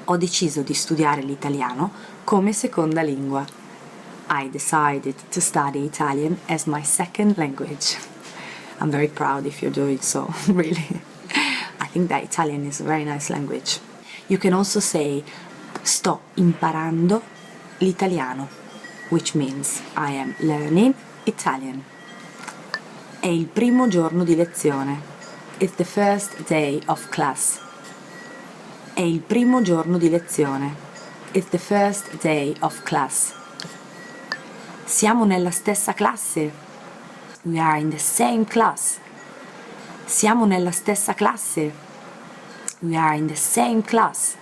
Ho deciso di studiare l'italiano come seconda lingua. I decided to study Italian as my second language. I'm very proud if you're doing so, really. I think that Italian is a very nice language. You can also say sto imparando l'italiano, which means I am learning Italian. È il primo giorno di lezione. It's the first day of class. È il primo giorno di lezione. It's the first day of class. Siamo nella stessa classe. We are in the same class. Siamo nella stessa classe. We are in the same class.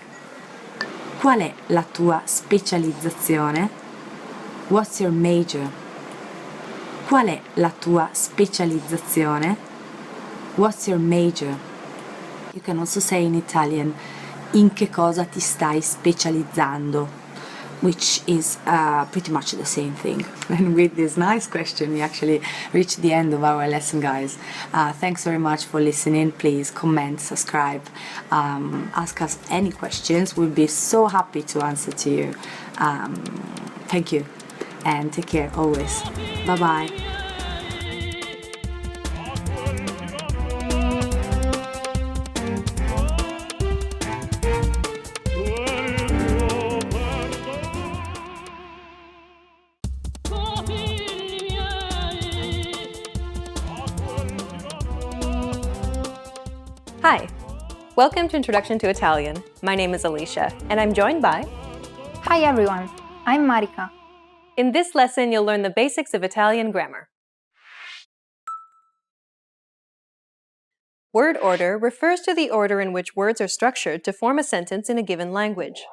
Qual è la tua specializzazione? What's your major? Qual è la tua specializzazione? What's your major? You can also say in Italian, in che cosa ti stai specializzando? Which is pretty much the same thing. And with this nice question, we actually reached the end of our lesson, guys. Thanks very much for listening. Please comment, subscribe, ask us any questions. We'll be so happy to answer to you. Thank you, and take care always. Bye-bye. Hi, welcome to Introduction to Italian. My name is Alicia, and I'm joined by... Hi everyone, I'm Marika. In this lesson, you'll learn the basics of Italian grammar. Word order refers to the order in which words are structured to form a sentence in a given language.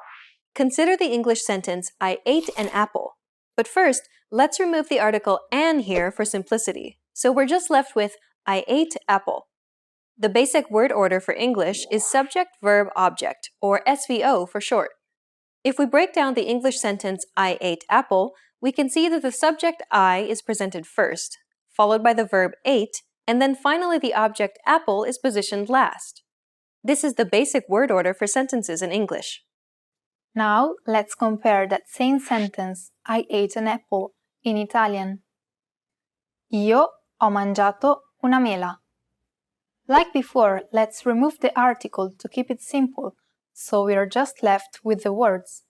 Consider the English sentence, I ate an apple. But first, let's remove the article an here for simplicity. So we're just left with I ate apple. The basic word order for English is subject, verb, object, or SVO for short. If we break down the English sentence, I ate apple, we can see that the subject I is presented first, followed by the verb ate, and then finally the object apple is positioned last. This is the basic word order for sentences in English. Now let's compare that same sentence, I ate an apple, in Italian. Io ho mangiato una mela. Like before, let's remove the article to keep it simple, so we are just left with the words.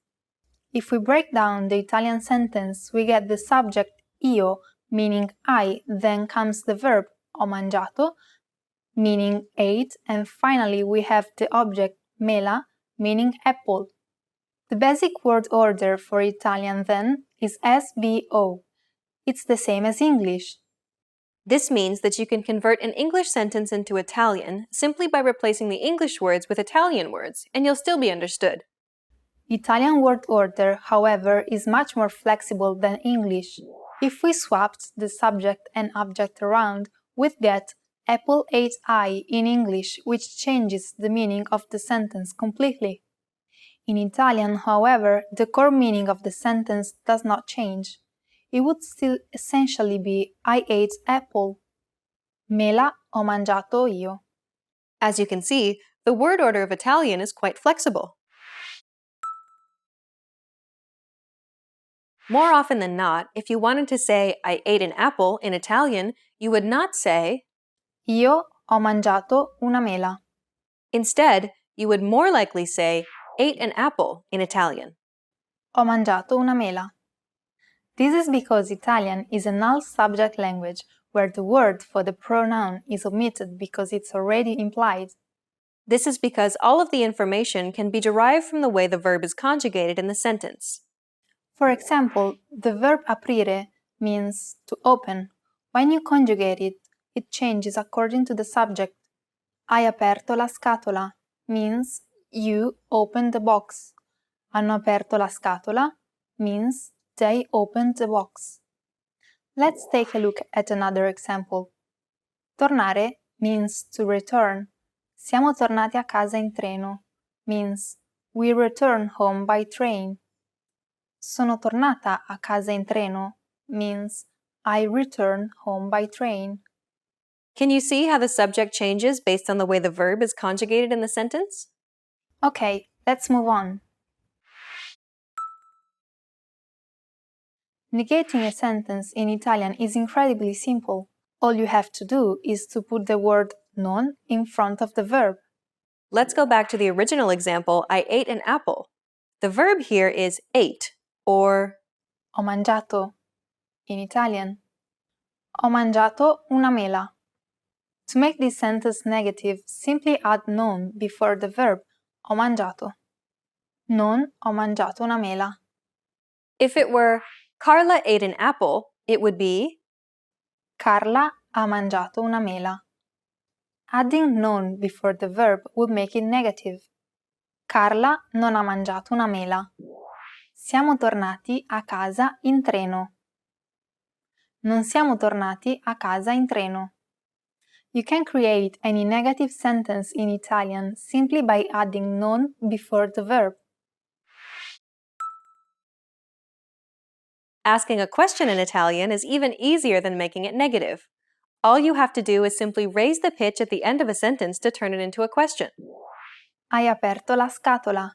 If we break down the Italian sentence, we get the subject io, meaning I, then comes the verb ho mangiato, meaning ate, and finally we have the object mela, meaning apple. The basic word order for Italian then is SBO. It's the same as English. This means that you can convert an English sentence into Italian simply by replacing the English words with Italian words, and you'll still be understood. Italian word order, however, is much more flexible than English. If we swapped the subject and object around, we'd get apple ate I in English, which changes the meaning of the sentence completely. In Italian, however, the core meaning of the sentence does not change. It would still essentially be I ate apple. Mela ho mangiato io. As you can see, the word order of Italian is quite flexible. More often than not, if you wanted to say I ate an apple in Italian, you would not say Io ho mangiato una mela. Instead, you would more likely say, ate an apple in Italian. Ho mangiato una mela. This is because Italian is a null subject language where the word for the pronoun is omitted because it's already implied. This is because all of the information can be derived from the way the verb is conjugated in the sentence. For example, the verb aprire means to open. When you conjugate it, it changes according to the subject. Hai aperto la scatola means you opened the box. Hanno aperto la scatola means they opened the box. Let's take a look at another example. Tornare means to return. Siamo tornati a casa in treno means we return home by train. Sono tornata a casa in treno means I return home by train. Can you see how the subject changes based on the way the verb is conjugated in the sentence? Okay, let's move on. Negating a sentence in Italian is incredibly simple. All you have to do is to put the word non in front of the verb. Let's go back to the original example, I ate an apple. The verb here is ate, or Ho mangiato. In Italian. Ho mangiato una mela. To make this sentence negative, simply add non before the verb ho mangiato. Non ho mangiato una mela. if it were Carla ate an apple, it would be Carla ha mangiato una mela. Adding non before the verb would make it negative. Carla non ha mangiato una mela. Siamo tornati a casa in treno. Non siamo tornati a casa in treno. You can create any negative sentence in Italian simply by adding non before the verb. Asking a question in Italian is even easier than making it negative. All you have to do is simply raise the pitch at the end of a sentence to turn it into a question. Hai aperto la scatola.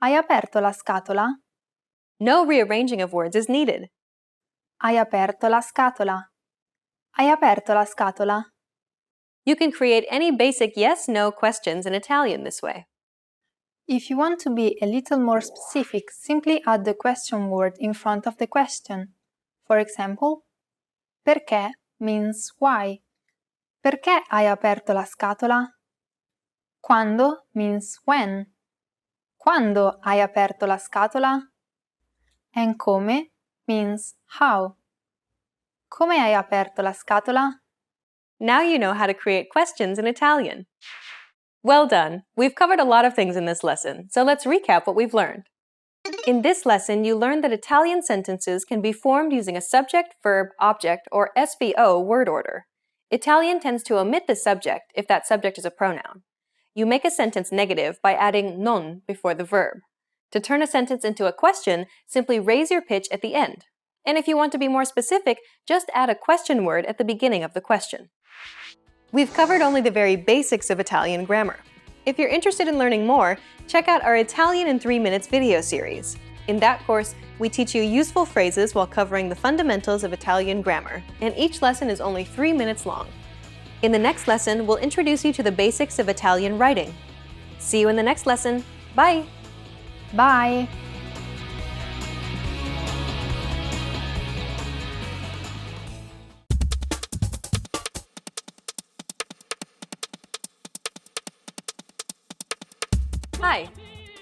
Hai aperto la scatola? No rearranging of words is needed. Hai aperto la scatola. Hai aperto la scatola? You can create any basic yes-no questions in Italian this way. If you want to be a little more specific, simply add the question word in front of the question. For example, perché means why. Perché hai aperto la scatola? Quando means when. Quando hai aperto la scatola? And come means how. Come hai aperto la scatola? Now you know how to create questions in Italian. Well done! We've covered a lot of things in this lesson, so let's recap what we've learned. In this lesson, you learned that Italian sentences can be formed using a subject, verb, object, or SVO word order. Italian tends to omit the subject if that subject is a pronoun. You make a sentence negative by adding non before the verb. To turn a sentence into a question, simply raise your pitch at the end. And if you want to be more specific, just add a question word at the beginning of the question. We've covered only the very basics of Italian grammar. If you're interested in learning more, check out our Italian in 3 Minutes video series. In that course, we teach you useful phrases while covering the fundamentals of Italian grammar, and each lesson is only 3 minutes long. In the next lesson, we'll introduce you to the basics of Italian writing. See you in the next lesson. Bye! Bye! Hi!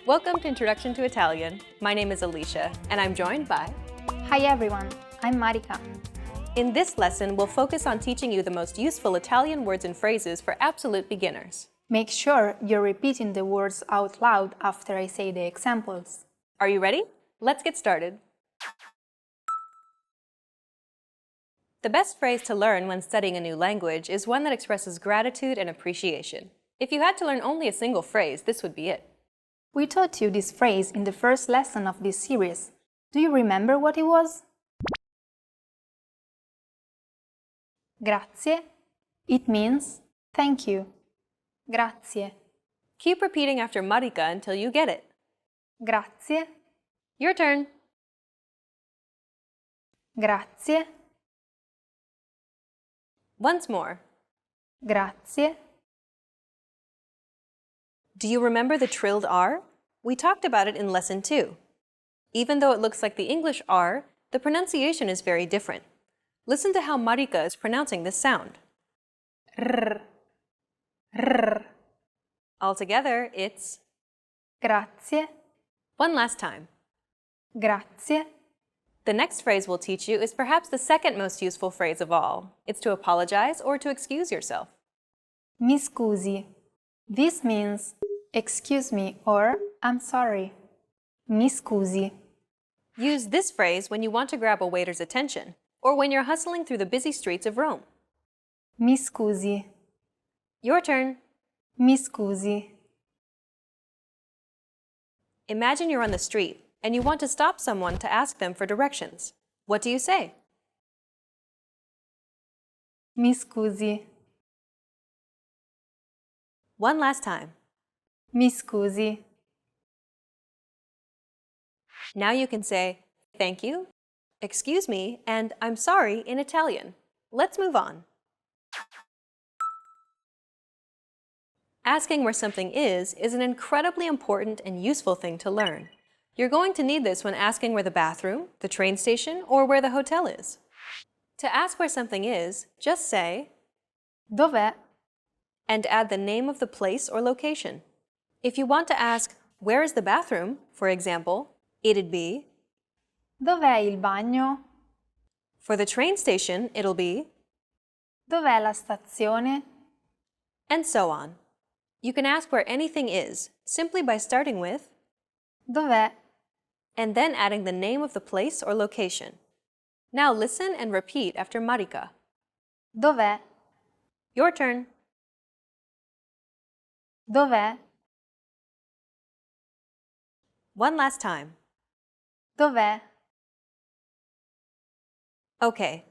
Welcome to Introduction to Italian. My name is Alicia, and I'm joined by... Hi everyone, I'm Marika. In this lesson, we'll focus on teaching you the most useful Italian words and phrases for absolute beginners. Make sure you're repeating the words out loud after I say the examples. Are you ready? Let's get started. The best phrase to learn when studying a new language is one that expresses gratitude and appreciation. If you had to learn only a single phrase, this would be it. We taught you this phrase in the first lesson of this series. Do you remember what it was? Grazie. It means thank you. Grazie. Keep repeating after Marika until you get it. Grazie. Your turn. Grazie. Once more. Grazie. Do you remember the trilled R? We talked about it in Lesson 2. Even though it looks like the English R, the pronunciation is very different. Listen to how Marika is pronouncing this sound. R. R. Altogether, it's... Grazie. One last time. Grazie. The next phrase we'll teach you is perhaps the second most useful phrase of all. It's to apologize or to excuse yourself. Mi scusi. This means excuse me or I'm sorry. Mi scusi. Use this phrase when you want to grab a waiter's attention or when you're hustling through the busy streets of Rome. Mi scusi. Your turn. Mi scusi. Imagine you're on the street and you want to stop someone to ask them for directions. What do you say? Mi scusi. One last time. Mi scusi. Now you can say thank you, excuse me, and I'm sorry in Italian. Let's move on. Asking where something is an incredibly important and useful thing to learn. You're going to need this when asking where the bathroom, the train station, or where the hotel is. To ask where something is, just say Dov'è? and add the name of the place or location. If you want to ask, where is the bathroom, for example, it'd be Dov'è il bagno? For the train station, it'll be Dov'è la stazione? and so on. You can ask where anything is simply by starting with Dov'è? and then adding the name of the place or location. Now listen and repeat after Marika. Dov'è? Your turn. Dov'è? One last time. Dov'è? Okay,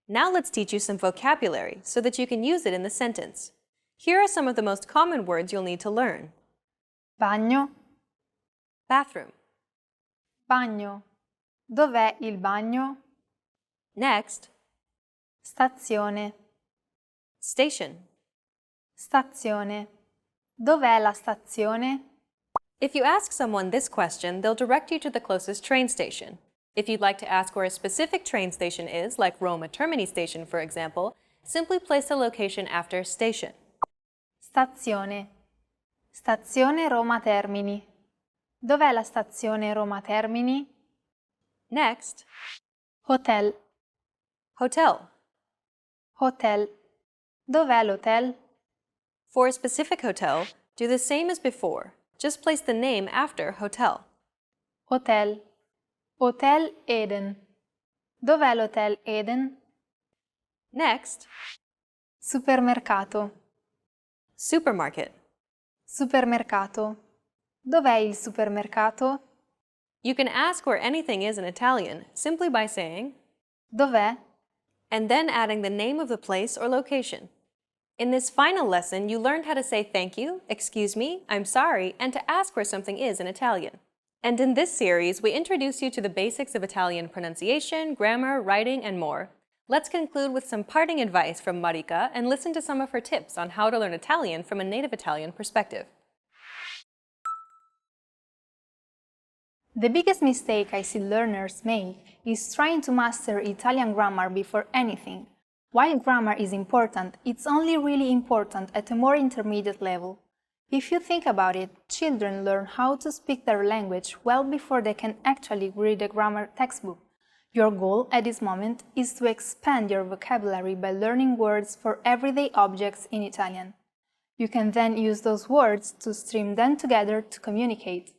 now let's teach you some vocabulary so that you can use it in the sentence. Here are some of the most common words you'll need to learn. Bagno. Bathroom. Bagno. Dov'è il bagno? Next, Stazione. station. Stazione. Dov'è la stazione? If you ask someone this question, they'll direct you to the closest train station. If you'd like to ask where a specific train station is, like Roma Termini Station, for example, simply place the location after station. Stazione. Stazione Roma Termini. Dov'è la stazione Roma Termini? Next, Hotel. hotel. Hotel. Dov'è l'hotel? For a specific hotel, do the same as before. Just place the name after hotel. Hotel. Hotel Eden. Dov'è l'Hotel Eden? Next, Supermercato. supermarket. Supermercato. Dov'è il supermercato? You can ask where anything is in Italian simply by saying Dov'è? and then adding the name of the place or location. In this final lesson, you learned how to say thank you, excuse me, I'm sorry, and to ask where something is in Italian. And in this series, we introduce you to the basics of Italian pronunciation, grammar, writing, and more. Let's conclude with some parting advice from Marika and listen to some of her tips on how to learn Italian from a native Italian perspective. The biggest mistake I see learners make is trying to master Italian grammar before anything. While grammar is important, it's only really important at a more intermediate level. If you think about it, children learn how to speak their language well before they can actually read a grammar textbook. Your goal at this moment is to expand your vocabulary by learning words for everyday objects in Italian. You can then use those words to string them together to communicate.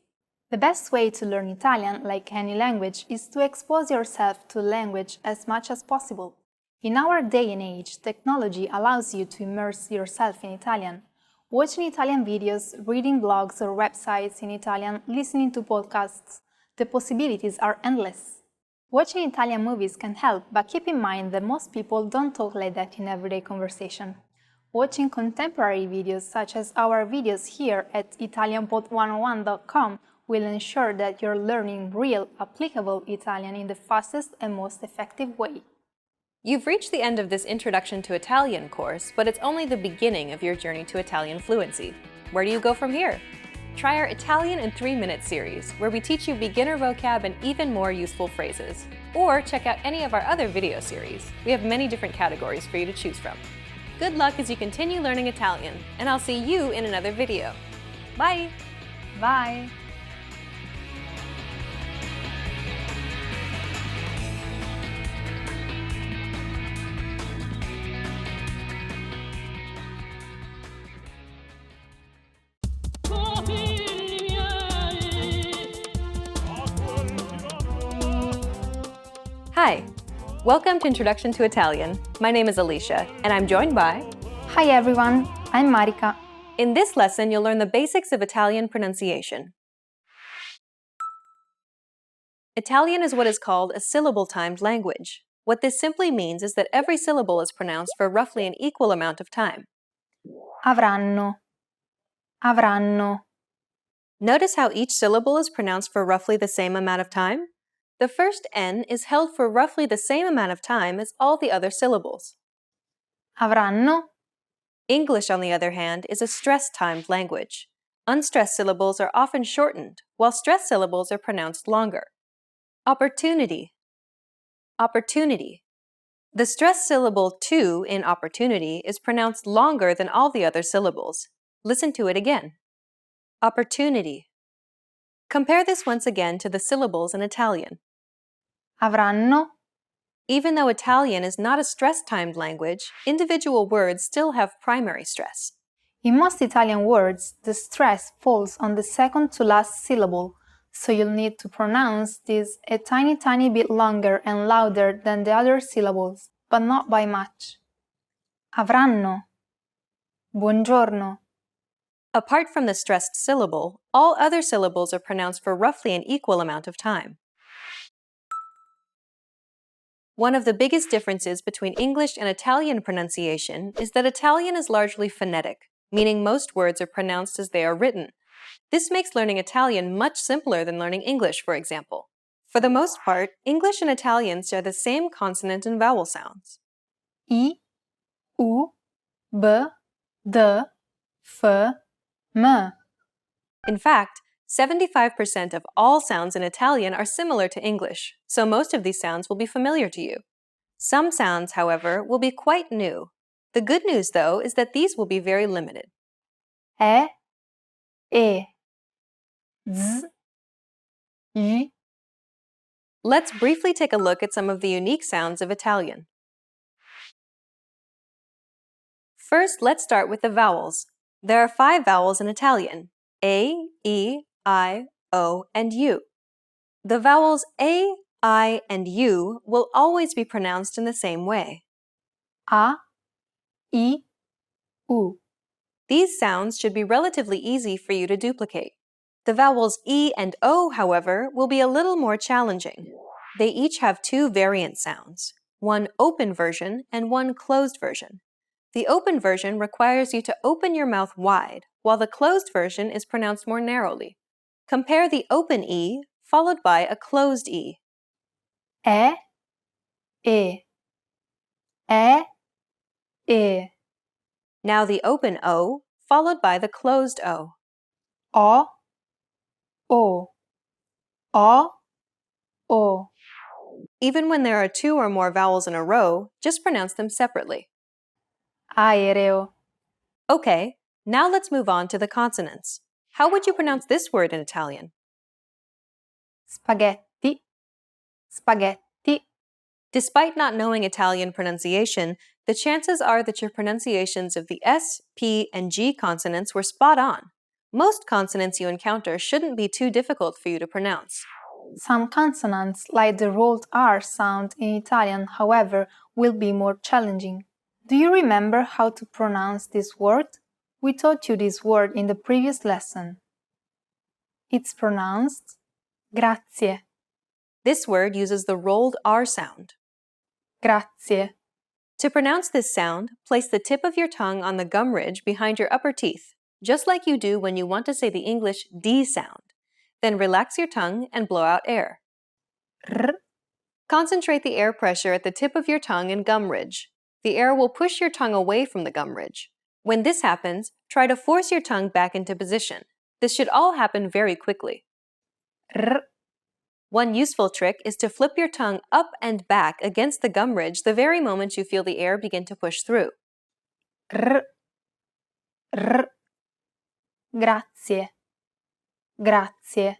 The best way to learn Italian, like any language, is to expose yourself to language as much as possible. In our day and age, technology allows you to immerse yourself in Italian. Watching Italian videos, reading blogs or websites in Italian, listening to podcasts, the possibilities are endless. Watching Italian movies can help, but keep in mind that most people don't talk like that in everyday conversation. Watching contemporary videos such as our videos here at ItalianPod101.com will ensure that you're learning real, applicable Italian in the fastest and most effective way. You've reached the end of this Introduction to Italian course, but it's only the beginning of your journey to Italian fluency. Where do you go from here? try our Italian in 3-minute series, where we teach you beginner vocab and even more useful phrases. Or check out any of our other video series. We have many different categories for you to choose from. Good luck as you continue learning Italian, and I'll see you in another video. Bye! Bye! Hi! Welcome to Introduction to Italian. My name is Alicia, and I'm joined by... Hi everyone, I'm Marika. In this lesson, you'll learn the basics of Italian pronunciation. Italian is what is called a syllable-timed language. What this simply means is that every syllable is pronounced for roughly an equal amount of time. Avranno. Avranno. Notice how each syllable is pronounced for roughly the same amount of time? The first N is held for roughly the same amount of time as all the other syllables. Avranno. English, on the other hand, is a stress-timed language. Unstressed syllables are often shortened, while stressed syllables are pronounced longer. Opportunity. Opportunity. The stressed syllable to in opportunity is pronounced longer than all the other syllables. Listen to it again. Opportunity. Compare this once again to the syllables in Italian. Avranno. Even though Italian is not a stress-timed language, individual words still have primary stress. In most Italian words, the stress falls on the second to last syllable, so you'll need to pronounce this a tiny bit longer and louder than the other syllables, but not by much. Avranno. Buongiorno. Apart from the stressed syllable, all other syllables are pronounced for roughly an equal amount of time. One of the biggest differences between English and Italian pronunciation is that Italian is largely phonetic, meaning most words are pronounced as they are written. This makes learning Italian much simpler than learning English, for example. For the most part, English and Italian share the same consonant and vowel sounds. I, U, B, D, F, M. In fact, 75% of all sounds in Italian are similar to English, so most of these sounds will be familiar to you. Some sounds, however, will be quite new. The good news, though, is that these will be very limited. E, Z, I. Let's briefly take a look at some of the unique sounds of Italian. First, let's start with the vowels. There are 5 vowels in Italian: A, E, I, O, and U. The vowels A, I, and U will always be pronounced in the same way. A, I, U. These sounds should be relatively easy for you to duplicate. The vowels E and O, however, will be a little more challenging. They each have 2 variant sounds, one open version and one closed version. The open version requires you to open your mouth wide, while the closed version is pronounced more narrowly. Compare the open E followed by a closed E. E, E. E, E. Now the open O followed by the closed O. O, O. O, O. Even when there are 2 or more vowels in a row, just pronounce them separately. Aereo. Okay, now let's move on to the consonants. How would you pronounce this word in Italian? Spaghetti. Spaghetti. Despite not knowing Italian pronunciation, the chances are that your pronunciations of the S, P, and G consonants were spot on. Most consonants you encounter shouldn't be too difficult for you to pronounce. Some consonants, like the rolled R sound in Italian, however, will be more challenging. Do you remember how to pronounce this word? We taught you this word in the previous lesson. It's pronounced grazie. This word uses the rolled R sound. Grazie. To pronounce this sound, place the tip of your tongue on the gum ridge behind your upper teeth, just like you do when you want to say the English D sound. Then relax your tongue and blow out air. R. Concentrate the air pressure at the tip of your tongue and gum ridge. The air will push your tongue away from the gum ridge. When this happens, try to force your tongue back into position. This should all happen very quickly. R, One useful trick is to flip your tongue up and back against the gum ridge the very moment you feel the air begin to push through. r, r. Grazie, grazie.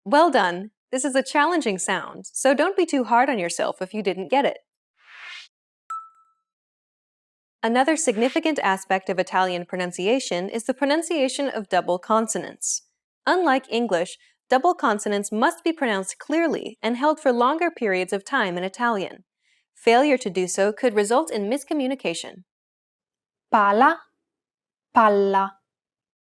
Well done! This is a challenging sound, so don't be too hard on yourself if you didn't get it. Another significant aspect of Italian pronunciation is the pronunciation of double consonants. Unlike English, double consonants must be pronounced clearly and held for longer periods of time in Italian. Failure to do so could result in miscommunication. Pala, palla.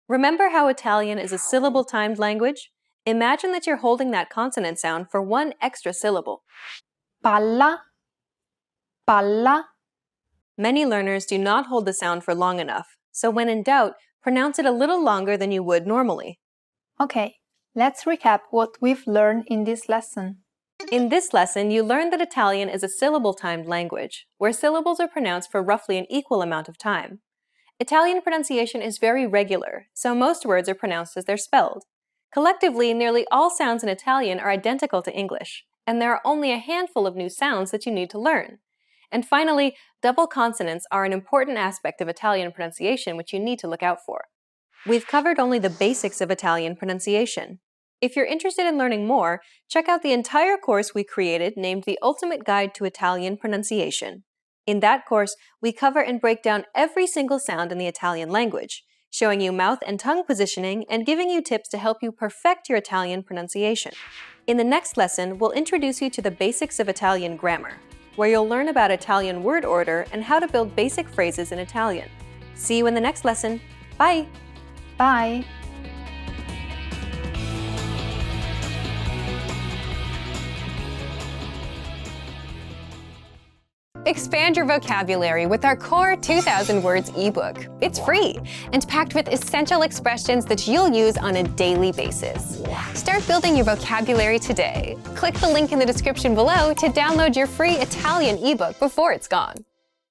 Remember how Italian is a syllable-timed language? Imagine that you're holding that consonant sound for one extra syllable. Palla, palla. Many learners do not hold the sound for long enough, so when in doubt, pronounce it a little longer than you would normally. Okay, let's recap what we've learned in this lesson. In this lesson, you learned that Italian is a syllable-timed language, where syllables are pronounced for roughly an equal amount of time. Italian pronunciation is very regular, so most words are pronounced as they're spelled. Collectively, nearly all sounds in Italian are identical to English, and there are only a handful of new sounds that you need to learn. And finally, double consonants are an important aspect of Italian pronunciation which you need to look out for. We've covered only the basics of Italian pronunciation. If you're interested in learning more, check out the entire course we created named The Ultimate Guide to Italian Pronunciation. In that course, we cover and break down every single sound in the Italian language, showing you mouth and tongue positioning and giving you tips to help you perfect your Italian pronunciation. In the next lesson, we'll introduce you to the basics of Italian grammar, where you'll learn about Italian word order and how to build basic phrases in Italian. See you in the next lesson. Bye! Bye! Expand your vocabulary with our Core 2000 Words ebook. It's free and packed with essential expressions that you'll use on a daily basis. Start building your vocabulary today. Click the link in the description below to download your free Italian ebook before it's gone.